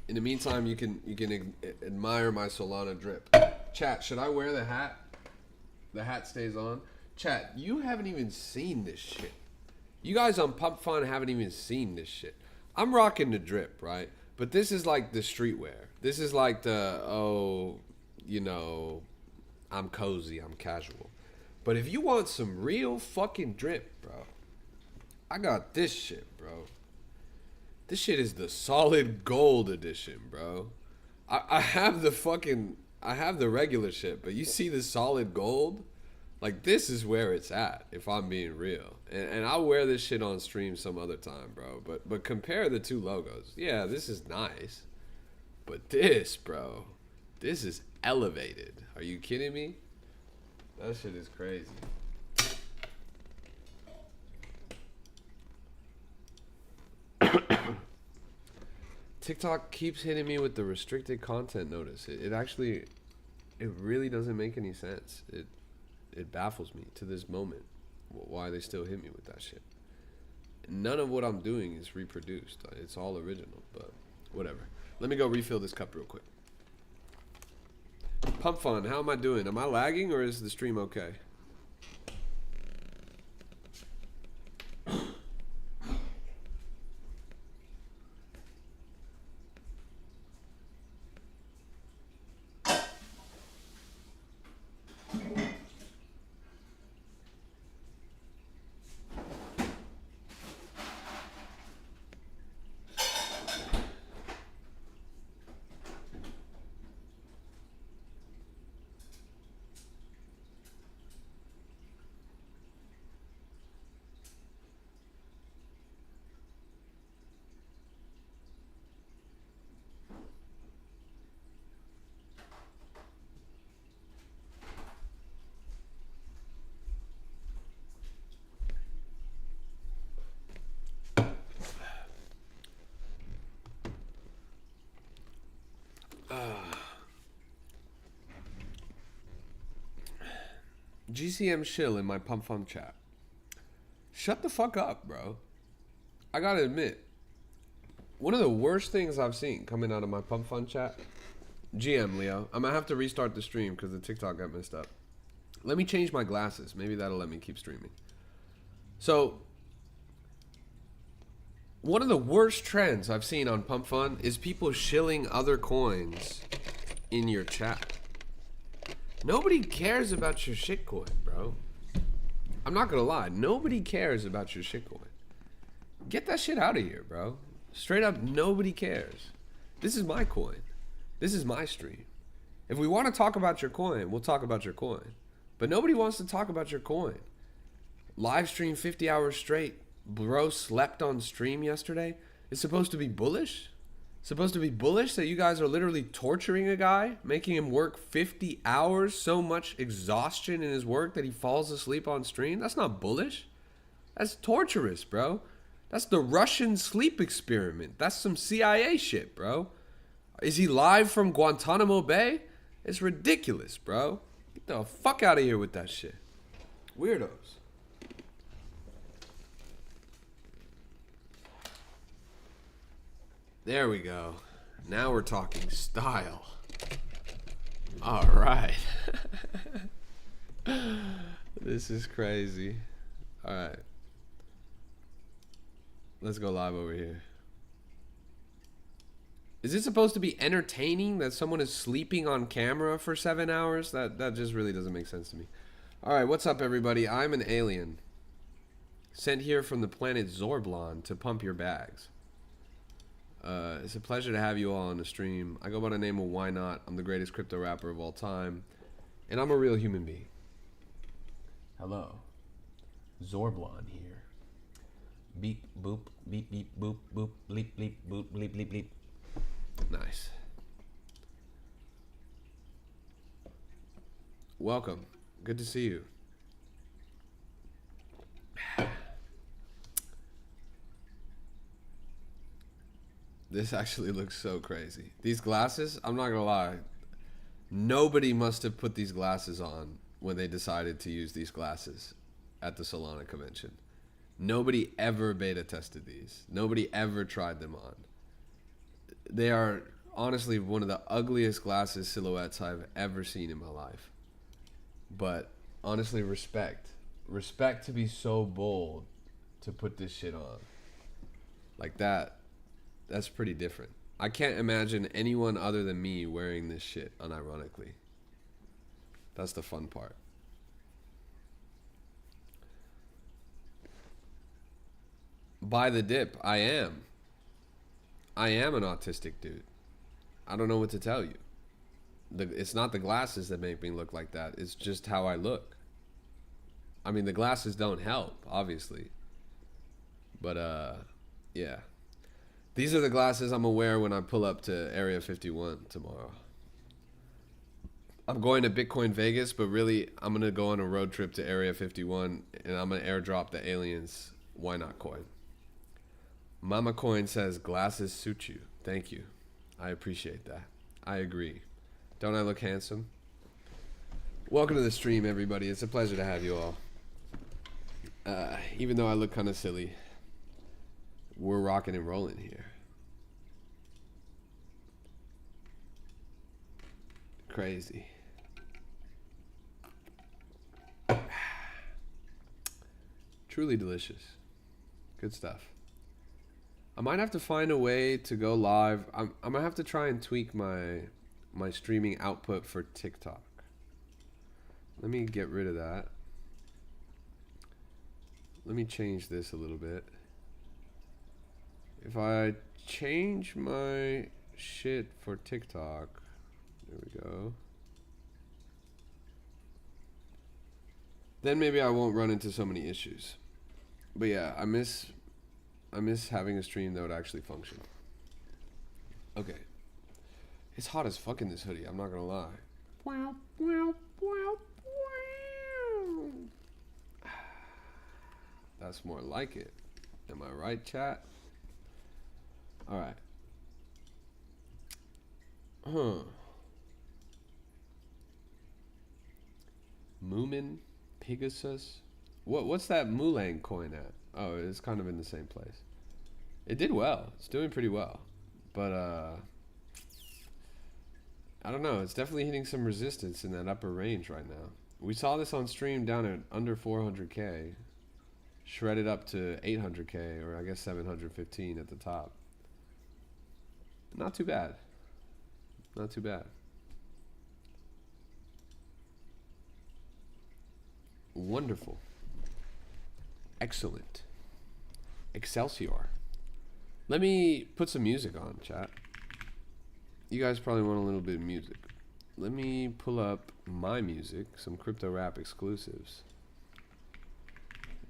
In the meantime, you can admire my Solana drip. Chat, should I wear the hat? The hat stays on. Chat, you haven't even seen this shit. You guys on Pump Fun haven't even seen this shit. I'm rocking the drip, right? But this is like the streetwear. This is like the, I'm cozy, I'm casual. But if you want some real fucking drip, bro, I got this shit, bro. This shit is the solid gold edition, bro. I have the regular shit, but you see the solid gold? Like, this is where it's at, if I'm being real. And I'll wear this shit on stream some other time, bro. But compare the two logos. Yeah, this is nice. But this, bro, this is elevated. Are you kidding me? That shit is crazy. TikTok keeps hitting me with the restricted content notice. It really doesn't make any sense. it baffles me to this moment why they still hit me with that shit. None of what I'm doing is reproduced. It's all original, but whatever. Let me go refill this cup real quick. Pump Fun, how am I doing? Am I lagging or is the stream okay? GCM Shill in my Pump Fun chat. Shut the fuck up, bro. I gotta admit, one of the worst things I've seen coming out of my Pump Fun chat. GM, Leo. I'm gonna have to restart the stream because the TikTok got messed up. Let me change my glasses. Maybe that'll let me keep streaming. So, one of the worst trends I've seen on Pump Fun is people shilling other coins in your chat. Nobody cares about your shitcoin, bro. I'm not gonna lie. Nobody cares about your shitcoin. Get that shit out of here, bro. Straight up, nobody cares. This is my coin. This is my stream. If we want to talk about your coin, we'll talk about your coin. But nobody wants to talk about your coin. Live stream 50 hours straight. Bro slept on stream yesterday. It's supposed to be bullish? Supposed to be bullish that you guys are literally torturing a guy, making him work 50 hours, so much exhaustion in his work that he falls asleep on stream? That's not bullish. That's torturous, bro. That's the Russian sleep experiment. That's some CIA shit, bro. Is he live from Guantanamo Bay? It's ridiculous, bro. Get the fuck out of here with that shit. Weirdos. There we go. Now we're talking style. All right. This is crazy. All right. Let's go live over here. Is it supposed to be entertaining that someone is sleeping on camera for 7 hours? That just really doesn't make sense to me. All right, what's up, everybody? I'm an alien. Sent here from the planet Zorblon to pump your bags. It's a pleasure to have you all on the stream. I go by the name of Why Not. I'm the greatest crypto rapper of all time. And I'm a real human being. Hello. Zorblon here. Beep, boop, beep, beep, boop, boop, bleep, bleep, boop, bleep, bleep, bleep. Nice. Welcome. Good to see you. This actually looks so crazy. These glasses, I'm not gonna lie. Nobody must have put these glasses on when they decided to use these glasses at the Solana convention. Nobody ever beta tested these. Nobody ever tried them on. They are honestly one of the ugliest glasses silhouettes I've ever seen in my life. But honestly, respect. Respect to be so bold to put this shit on. Like that. That's pretty different. I can't imagine anyone other than me wearing this shit unironically. That's the fun part. Buy the dip. I am. I am an autistic dude. I don't know what to tell you. It's not the glasses that make me look like that. It's just how I look. I mean, the glasses don't help, obviously. But, yeah. These are the glasses I'm gonna wear when I pull up to Area 51 tomorrow. I'm going to Bitcoin Vegas, but really, I'm gonna go on a road trip to Area 51, and I'm gonna airdrop the aliens Why Not coin. Mama Coin says, glasses suit you. Thank you. I appreciate that. I agree. Don't I look handsome? Welcome to the stream, everybody. It's a pleasure to have you all. Even though I look kind of silly, we're rocking and rolling here. Crazy. Truly delicious. Good stuff. I might have to find a way to go live. I'm gonna have to try and tweak my streaming output for TikTok. Let me get rid of that. Let me change this a little bit. If I change my shit for TikTok, there we go. Then maybe I won't run into so many issues. But yeah, I miss having a stream that would actually function. Okay. It's hot as fuck in this hoodie, I'm not gonna lie. Wow, wow, wow, wow. That's more like it. Am I right, chat? Alright. Moomin, Pegasus. What's that Mulang coin at? Oh, it's kind of in the same place. It did well. It's doing pretty well. But I don't know. It's definitely hitting some resistance in that upper range right now. We saw this on stream down at under 400k. Shredded up to 800k, or I guess 715 at the top. Not too bad. Not too bad. Wonderful. Excellent. Excelsior. Let me put some music on, chat. You guys probably want a little bit of music. Let me pull up my music, some crypto rap exclusives.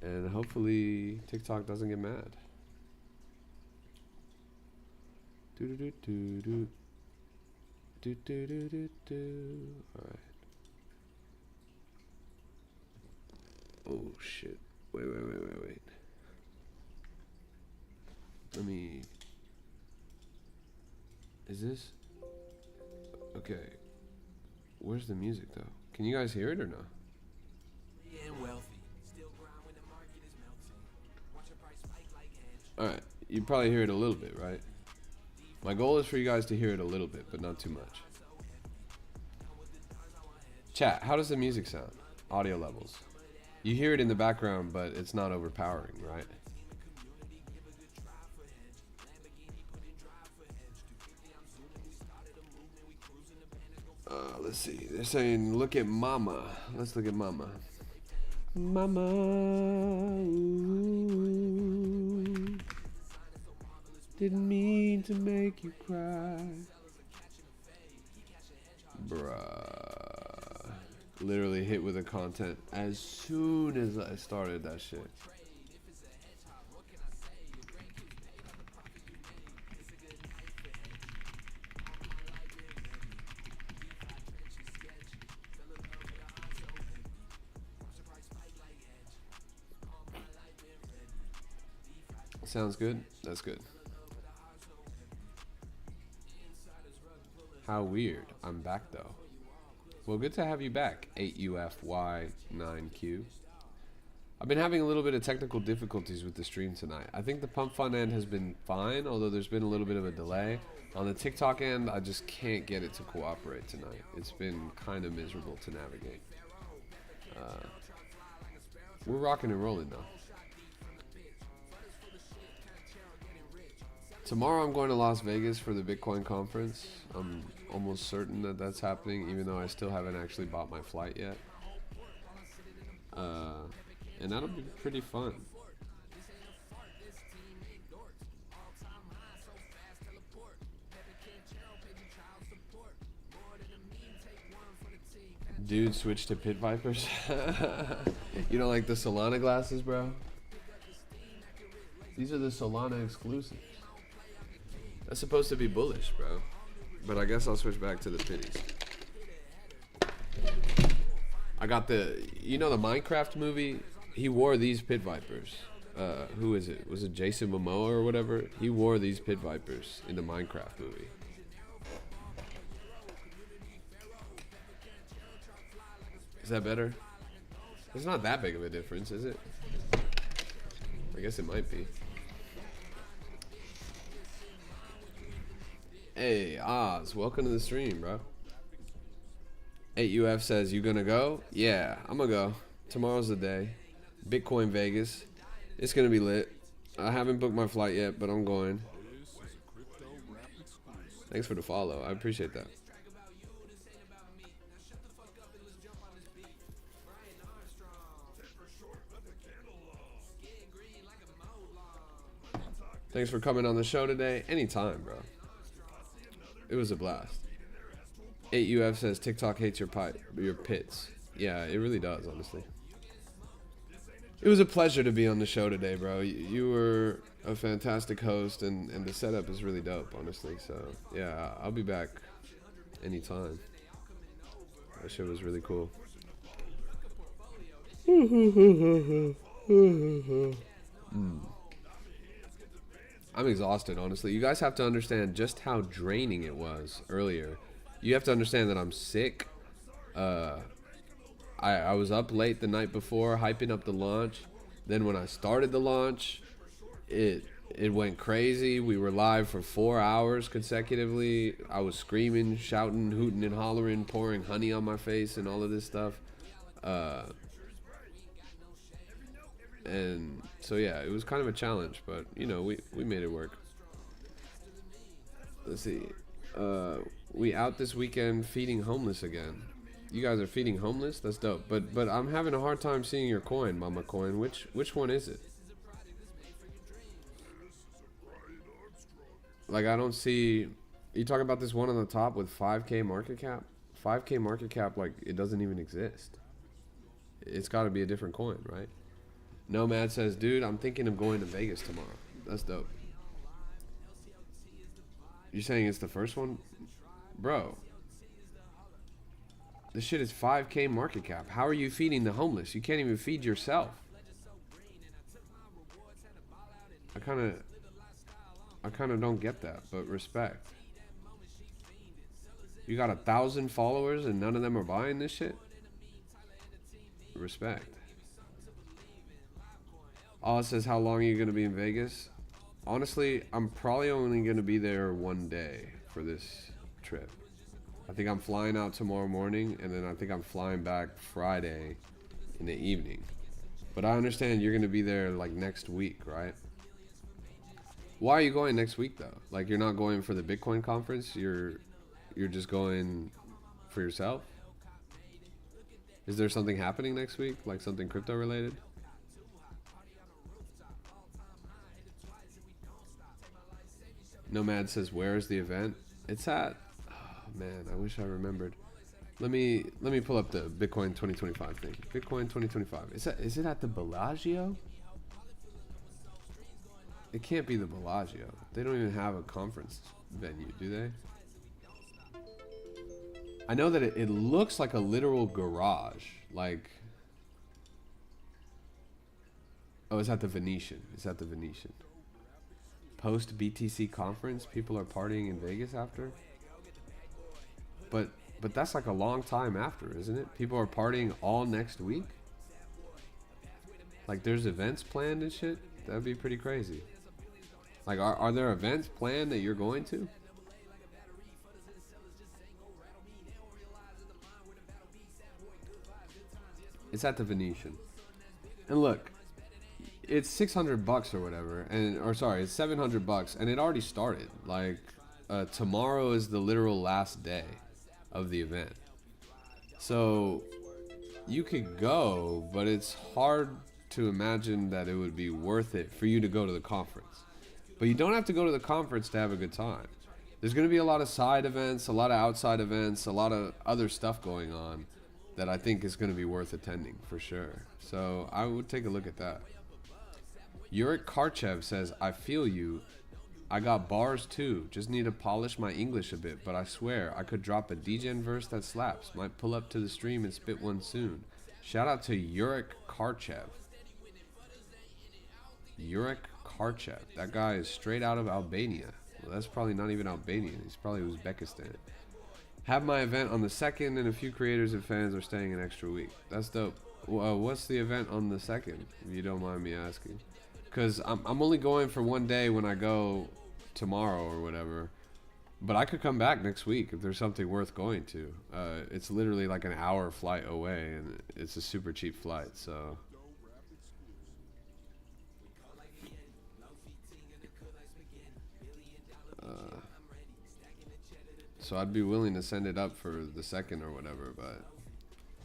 And hopefully TikTok doesn't get mad. Do do do do do. Do do do do do. Alright. Oh shit. Wait. Let me. Is this? Okay. Where's the music though? Can you guys hear it or no? Alright. You probably hear it a little bit, right? My goal is for you guys to hear it a little bit, but not too much. Chat, how does the music sound? Audio levels. You hear it in the background, but it's not overpowering, right? Let's see. They're saying, look at Mama. Let's look at Mama. Mama. Ooh, didn't mean to make you cry. Bruh. Literally hit with the content as soon as I started that shit. Sounds good? That's good. How weird. I'm back though. Well, good to have you back, 8UFY9Q. I've been having a little bit of technical difficulties with the stream tonight. I think the pump fund end has been fine, although there's been a little bit of a delay. On the TikTok end, I just can't get it to cooperate tonight. It's been kind of miserable to navigate. We're rocking and rolling though. Tomorrow I'm going to Las Vegas for the Bitcoin conference. I'm almost certain that that's happening, even though I still haven't actually bought my flight yet. And that'll be pretty fun. Dude, switch to Pit Vipers. You don't like the Solana glasses, bro? These are the Solana exclusives. That's supposed to be bullish, bro. But I guess I'll switch back to the pitties. I got the, you know the Minecraft movie? He wore these Pit Vipers. Who is it? Was it Jason Momoa or whatever? He wore these Pit Vipers in the Minecraft movie. Is that better? It's not that big of a difference, is it? I guess it might be. Hey, Oz, welcome to the stream, bro. 8UF says, you gonna go? Yeah, I'm gonna go. Tomorrow's the day. Bitcoin Vegas. It's gonna be lit. I haven't booked my flight yet, but I'm going. Thanks for the follow. I appreciate that. Thanks for coming on the show today. Anytime, bro. It was a blast. 8UF says TikTok hates your pits. Yeah, it really does, honestly. It was a pleasure to be on the show today, bro. You were a fantastic host, and the setup is really dope, honestly. So, yeah, I'll be back anytime. That shit was really cool. I'm exhausted, honestly. You guys have to understand just how draining it was earlier. You have to understand that I'm sick. I was up late the night before, hyping up the launch. Then when I started the launch, it went crazy. We were live for 4 hours consecutively. I was screaming, shouting, hooting and hollering, pouring honey on my face and all of this stuff. And so yeah, it was kind of a challenge, but you know, we made it work. Let's see. We out this weekend feeding homeless again. You guys are feeding homeless? That's dope. But I'm having a hard time seeing your coin, Mama Coin. Which one is it? Like, I don't see. You talking about this one on the top with 5K market cap? 5K market cap, like, it doesn't even exist. It's got to be a different coin, right? Nomad says, dude, I'm thinking of going to Vegas tomorrow. That's dope. You're saying it's the first one? Bro. This shit is 5K market cap. How are you feeding the homeless? You can't even feed yourself. I kind of don't get that, but respect. You got 1,000 followers and none of them are buying this shit? Respect. It says, how long are you going to be in Vegas? Honestly, I'm probably only going to be there one day for this trip. I think I'm flying out tomorrow morning, and then I think I'm flying back Friday in the evening. But I understand you're going to be there like next week, right? Why are you going next week though? Like, you're not going for the Bitcoin conference? You're just going for yourself? Is there something happening next week? Like something crypto related? Nomad says, where is the event? It's at, oh man, I wish I remembered. Let me pull up the Bitcoin 2025 thing. Bitcoin 2025. Is it at the Bellagio? It can't be the Bellagio. They don't even have a conference venue, do they? I know that it looks like a literal garage. Like, oh, it's at the Venetian. It's at the Venetian. Post BTC conference, people are partying in Vegas after. But that's like a long time after, isn't it? People are partying all next week. Like, there's events planned and shit. That'd be pretty crazy. Like, are there events planned that you're going to? It's at the Venetian. And look, it's $600 or whatever, it's $700, and it already started. Like, tomorrow is the literal last day of the event. So you could go, but it's hard to imagine that it would be worth it for you to go to the conference. But you don't have to go to the conference to have a good time. There's going to be a lot of side events, a lot of outside events, a lot of other stuff going on that I think is going to be worth attending for sure. So I would take a look at that. Yurik Karchev says, I feel you. I got bars too. Just need to polish my English a bit, but I swear I could drop a DGen verse that slaps. Might pull up to the stream and spit one soon. Shout out to Yurik Karchev. Yurik Karchev. That guy is straight out of Albania. Well, that's probably not even Albanian. He's probably Uzbekistan. Have my event on the 2nd, and a few creators and fans are staying an extra week. That's dope. What's the event on the 2nd, if you don't mind me asking? Because I'm only going for one day when I go tomorrow or whatever. But I could come back next week if there's something worth going to. It's literally like an hour flight away, and it's a super cheap flight, so... So I'd be willing to send it up for the 2nd or whatever, but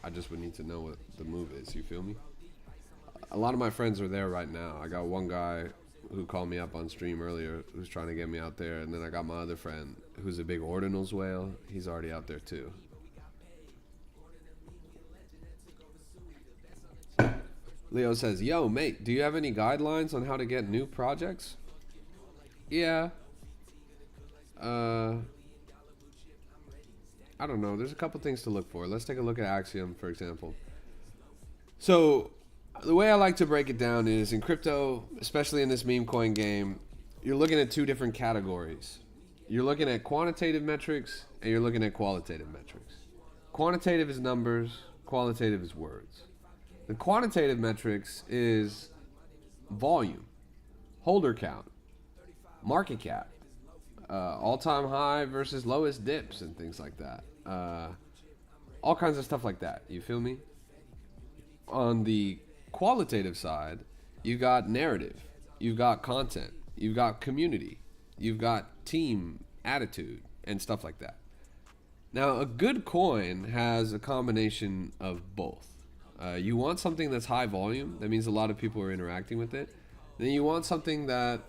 I just would need to know what the move is, you feel me? A lot of my friends are there right now. I got one guy who called me up on stream earlier who's trying to get me out there, and then I got my other friend who's a big Ordinals whale. He's already out there too. Leo says, yo mate, do you have any guidelines on how to get new projects? Yeah. I don't know. There's a couple things to look for. Let's take a look at Axiom, for example. So the way I like to break it down is in crypto, especially in this meme coin game, you're looking at two different categories. You're looking at quantitative metrics and you're looking at qualitative metrics. Quantitative is numbers, qualitative is words. The quantitative metrics is volume, holder count, market cap, all-time high versus lowest dips and things like that. All kinds of stuff like that. You feel me? On the qualitative side, you've got narrative, you've got content, you've got community, you've got team attitude and stuff like that. Now, a good coin has a combination of both. You want something that's high volume. That means a lot of people are interacting with it. Then you want something that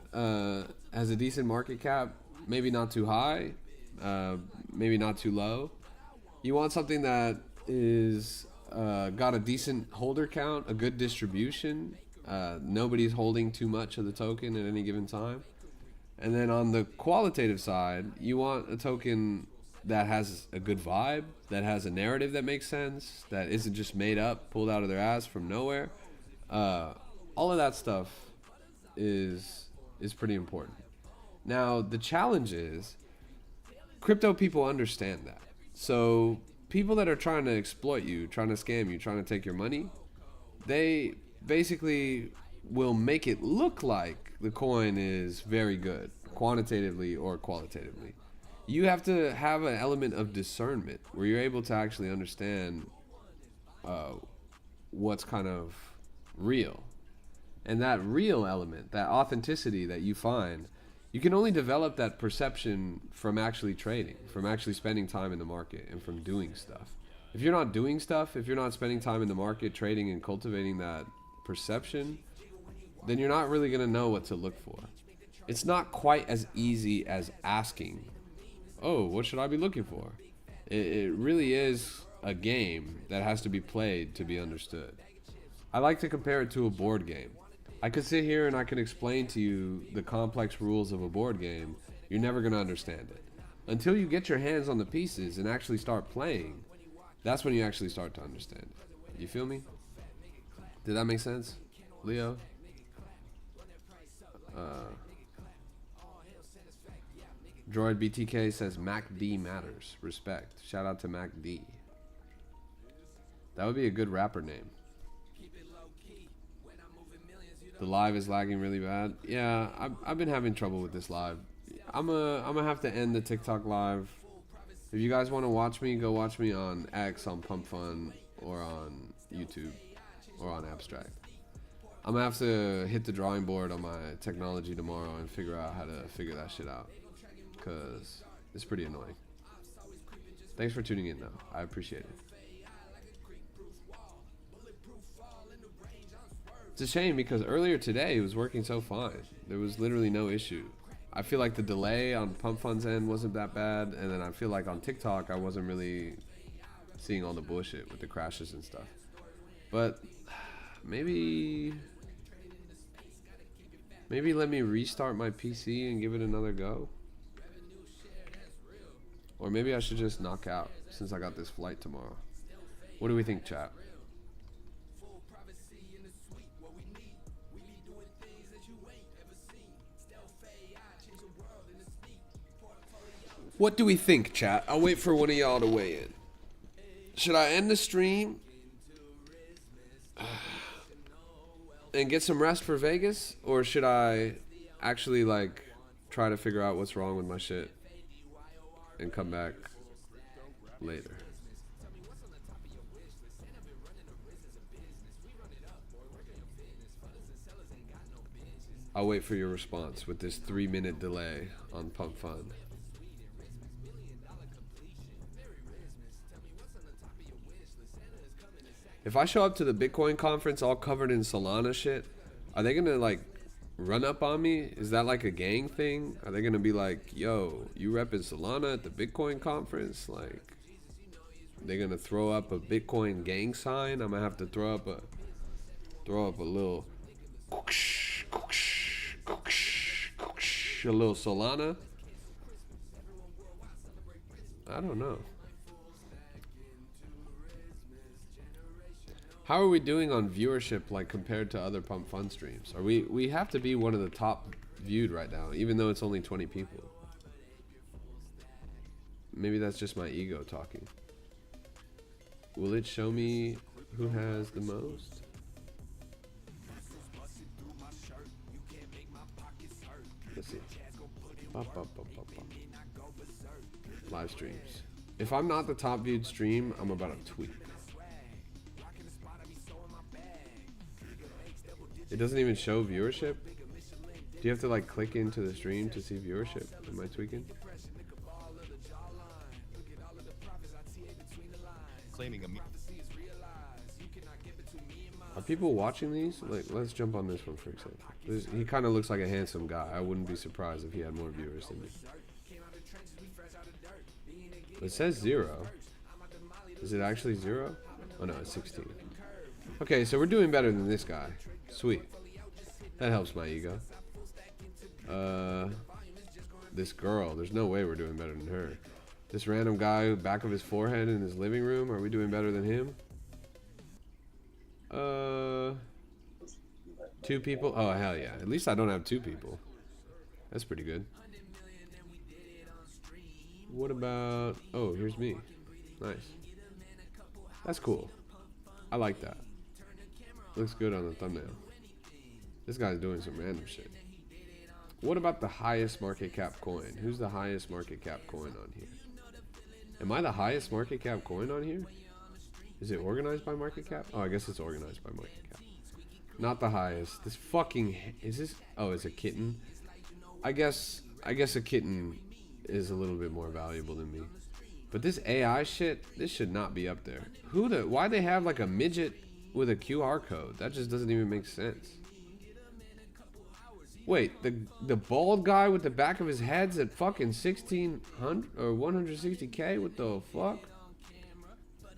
has a decent market cap, maybe not too high, maybe not too low. You want something that is got a decent holder count, a good distribution. Nobody's holding too much of the token at any given time. And then on the qualitative side, you want a token that has a good vibe, that has a narrative that makes sense, that isn't just made up, pulled out of their ass from nowhere. All of that stuff is pretty important. Now, the challenge is crypto people understand that. So people that are trying to exploit you, trying to scam you, trying to take your money, they basically will make it look like the coin is very good, quantitatively or qualitatively. You have to have an element of discernment where you're able to actually understand what's kind of real. And that real element, that authenticity that you find, you can only develop that perception from actually trading, from actually spending time in the market, and from doing stuff. If you're not doing stuff, if you're not spending time in the market, trading and cultivating that perception, then you're not really going to know what to look for. It's not quite as easy as asking, oh, what should I be looking for? It really is a game that has to be played to be understood. I like to compare it to a board game. I could sit here and I could explain to you the complex rules of a board game. You're never going to understand it. Until you get your hands on the pieces and actually start playing, that's when you actually start to understand it. You feel me? Did that make sense, Leo? Droid BTK says MacD matters. Respect. Shout out to MacD. That would be a good rapper name. The live is lagging really bad. Yeah, I've been having trouble with this live. I'm gonna have to end the TikTok live. If you guys want to watch me, go watch me on X, on Pump Fun, or on YouTube, or on Abstract. I'm gonna have to hit the drawing board on my technology tomorrow and figure out how to figure that shit out, because it's pretty annoying. Thanks for tuning in though. I appreciate it. It's a shame because earlier today it was working so fine. There was literally no issue. I feel like the delay on Pump Fun's end wasn't that bad, and then I feel like on TikTok I wasn't really seeing all the bullshit with the crashes and stuff. But maybe let me restart my PC and give it another go. Or maybe I should just knock out since I got this flight tomorrow. What do we think, chat? What do we think, chat? I'll wait for one of y'all to weigh in. Should I end the stream and get some rest for Vegas, or should I actually like try to figure out what's wrong with my shit and come back later? I'll wait for your response with this 3-minute delay on Pump Fund. If I show up to the Bitcoin conference all covered in Solana shit, are they gonna like run up on me? Is that like a gang thing? Are they gonna be like, yo, you repping Solana at the Bitcoin conference? Like, they gonna throw up a Bitcoin gang sign? I'm gonna have to throw up a little a little Solana. I don't know. How are we doing on viewership, like compared to other Pump Fun streams? Are we have to be one of the top viewed right now, even though it's only 20 people. Maybe that's just my ego talking. Will it show me who has the most? Let's see. Live streams. If I'm not the top viewed stream, I'm about to tweet. It doesn't even show viewership? Do you have to like click into the stream to see viewership? Am I tweaking? Claiming Are people watching these? Like, let's jump on this one for example. He kind of looks like a handsome guy. I wouldn't be surprised if he had more viewers than me. It says 0. Is it actually 0? Oh no, it's 16. Okay, so we're doing better than this guy. Sweet. That helps my ego. This girl. There's no way we're doing better than her. This random guy, back of his forehead in his living room. Are we doing better than him? 2 people? Oh, hell yeah. At least I don't have 2 people. That's pretty good. What about... Oh, here's me. Nice. That's cool. I like that. Looks good on the thumbnail. This guy's doing some random shit. What about the highest market cap coin? Who's the highest market cap coin on here? Am I the highest market cap coin on here? Is it organized by market cap? Oh, I guess it's organized by market cap. Not the highest. This fucking... Is this... Oh, it's a kitten? I guess a kitten is a little bit more valuable than me. But this AI shit, this should not be up there. Why they have like a midget with a QR code? That just doesn't even make sense. Wait, the bald guy with the back of his head's at fucking 1600 or 160k? What the fuck?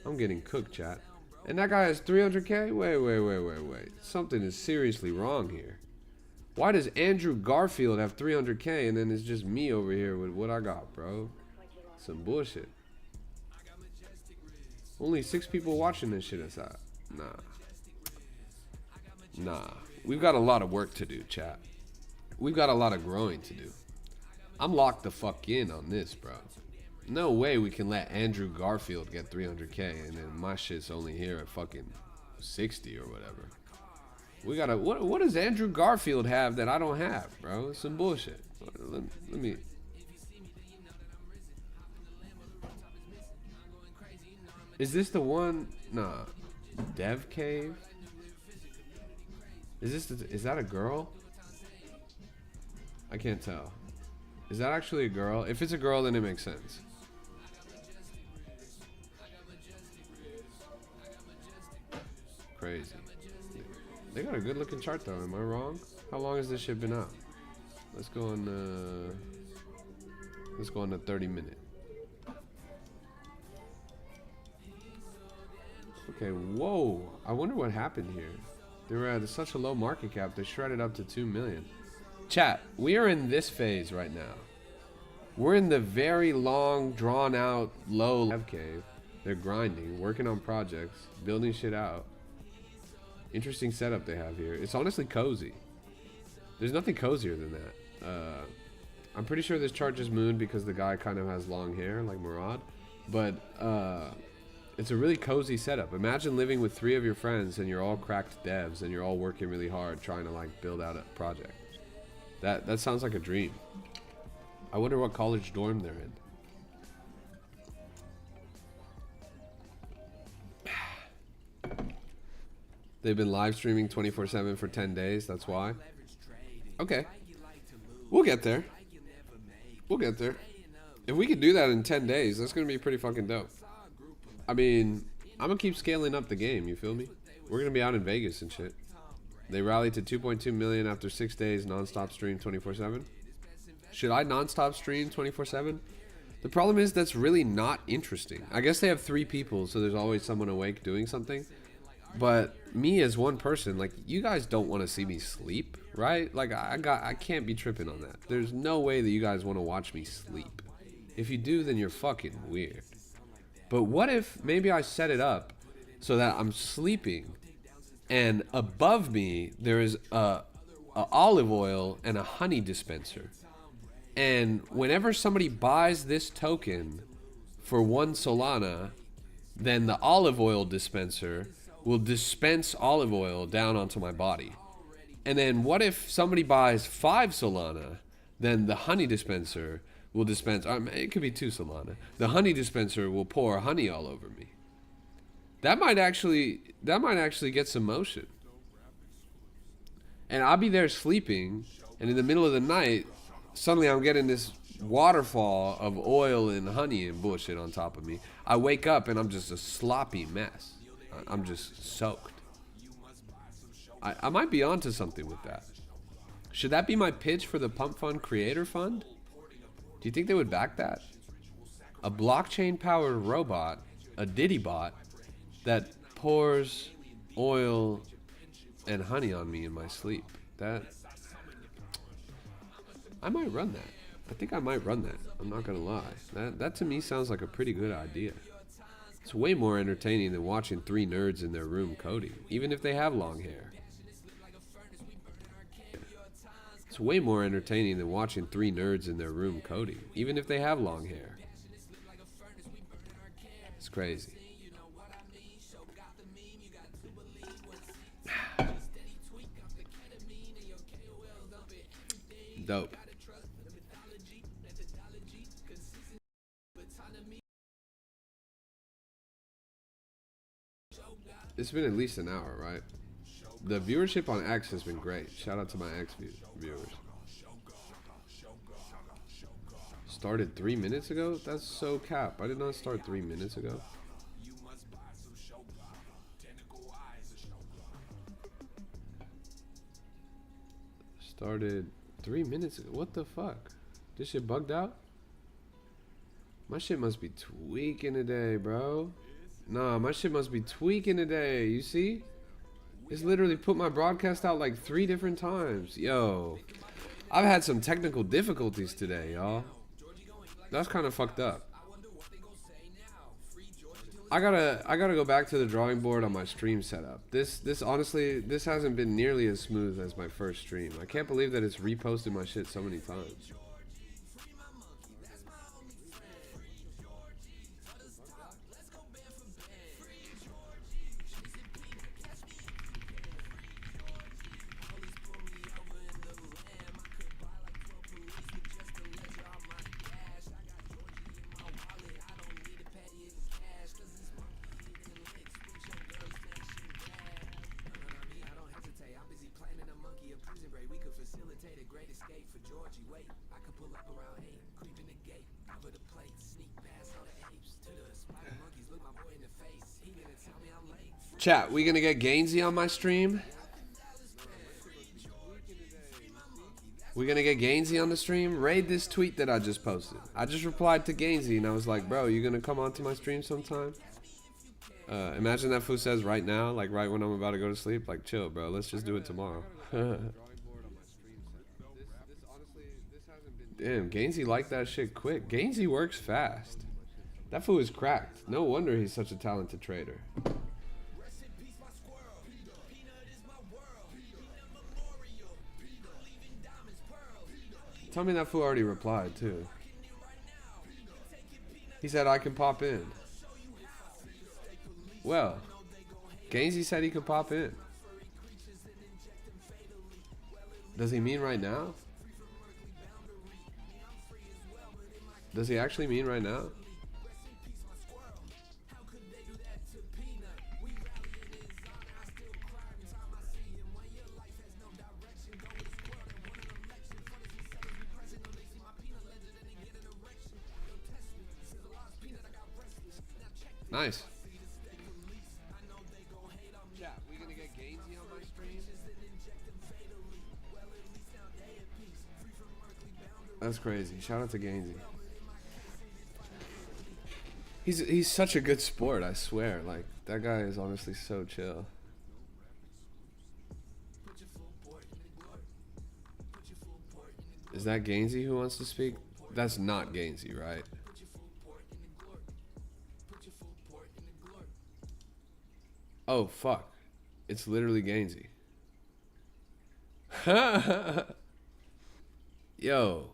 I'm getting cooked, chat. And that guy has 300k? Wait. Something is seriously wrong here. Why does Andrew Garfield have 300k and then it's just me over here with what I got, bro? Some bullshit. Only 6 people watching this shit is that. Nah. We've got a lot of work to do, chat. We've got a lot of growing to do. I'm locked the fuck in on this, bro. No way we can let Andrew Garfield get 300k and then my shit's only here at fucking 60 or whatever. We gotta... What does Andrew Garfield have that I don't have, bro? It's some bullshit. Let me... Is this the one? Nah. Dev Cave? Is that a girl? I can't tell. Is that actually a girl? If it's a girl, then it makes sense. Crazy. They got a good looking chart though, am I wrong? How long has this shit been out? Let's go on the 30 minute. Okay, whoa. I wonder what happened here. They were at such a low market cap, they shredded up to 2 million. Chat, we are in this phase right now. We're in the very long, drawn out, low Dev Cave. They're grinding, working on projects, building shit out. Interesting setup they have here. It's honestly cozy. There's nothing cozier than that. I'm pretty sure this chart just mooned because the guy kind of has long hair, like Murad. But it's a really cozy setup. Imagine living with 3 of your friends and you're all cracked devs and you're all working really hard trying to like build out a project. That sounds like a dream. I wonder what college dorm they're in. They've been live streaming 24/7 for 10 days. That's why. Okay. We'll get there. We'll get there. If we could do that in 10 days, that's going to be pretty fucking dope. I mean, I'm going to keep scaling up the game. You feel me? We're going to be out in Vegas and shit. They rallied to 2.2 million after 6 days non-stop stream 24/7. Should I non-stop stream 24/7? The problem is that's really not interesting. I guess they have 3 people, so there's always someone awake doing something. But me as one person, like, you guys don't want to see me sleep, right? Like, I can't be tripping on that. There's no way that you guys want to watch me sleep. If you do, then you're fucking weird. But what if maybe I set it up so that I'm sleeping and above me there is a olive oil and a honey dispenser. And whenever somebody buys this token for 1 Solana, then the olive oil dispenser will dispense olive oil down onto my body. And then what if somebody buys 5 Solana, then the honey dispenser will dispense, it could be 2 Solana. The honey dispenser will pour honey all over me. That might actually get some motion. And I'll be there sleeping, and in the middle of the night, suddenly I'm getting this waterfall of oil and honey and bullshit on top of me. I wake up and I'm just a sloppy mess. I'm just soaked. I might be onto something with that. Should that be my pitch for the Pump Fund Creator Fund? Do you think they would back that? A blockchain-powered robot, a Diddy bot, that pours oil and honey on me in my sleep. I might run that. I think I might run that. I'm not gonna lie. That to me sounds like a pretty good idea. It's way more entertaining than watching 3 nerds in their room coding, even if they have long hair. It's way more entertaining than watching 3 nerds in their room coding, even if they have long hair. It's crazy. Dope. It's been at least an hour, right? The viewership on X has been great. Shout out to my X viewers. Started 3 minutes ago? That's so cap. I did not start 3 minutes ago. Started 3 minutes ago. What the fuck? This shit bugged out? My shit must be tweaking today, bro. Nah, my shit must be tweaking today. You see? It's literally put my broadcast out like 3 different times. Yo. I've had some technical difficulties today, y'all. That's kind of fucked up. I gotta go back to the drawing board on my stream setup. This honestly, this hasn't been nearly as smooth as my first stream. I can't believe that it's reposted my shit so many times. Chat, we gonna get Gainsey on my stream? We gonna get Gainsey on the stream? Raid this tweet that I just posted. I just replied to Gainsey and I was like, bro, you gonna come onto my stream sometime? Imagine that fool says right now, like right when I'm about to go to sleep, like chill, bro, let's just do it tomorrow. Damn, Gainsey liked that shit quick. Gainsey works fast. That fool is cracked. No wonder he's such a talented trader. Tell me that fool already replied too. He said I can pop in. Well, Gainsey said he could pop in. Does he mean right now? Does he actually mean right now? Nice. Yeah, we gonna get Gainsey on my stream? That's crazy. Shout out to Gainsey. He's such a good sport, I swear. Like, that guy is honestly so chill. Is that Gainsey who wants to speak? That's not Gainsey, right? Oh, fuck. It's literally Gainsey. Yo,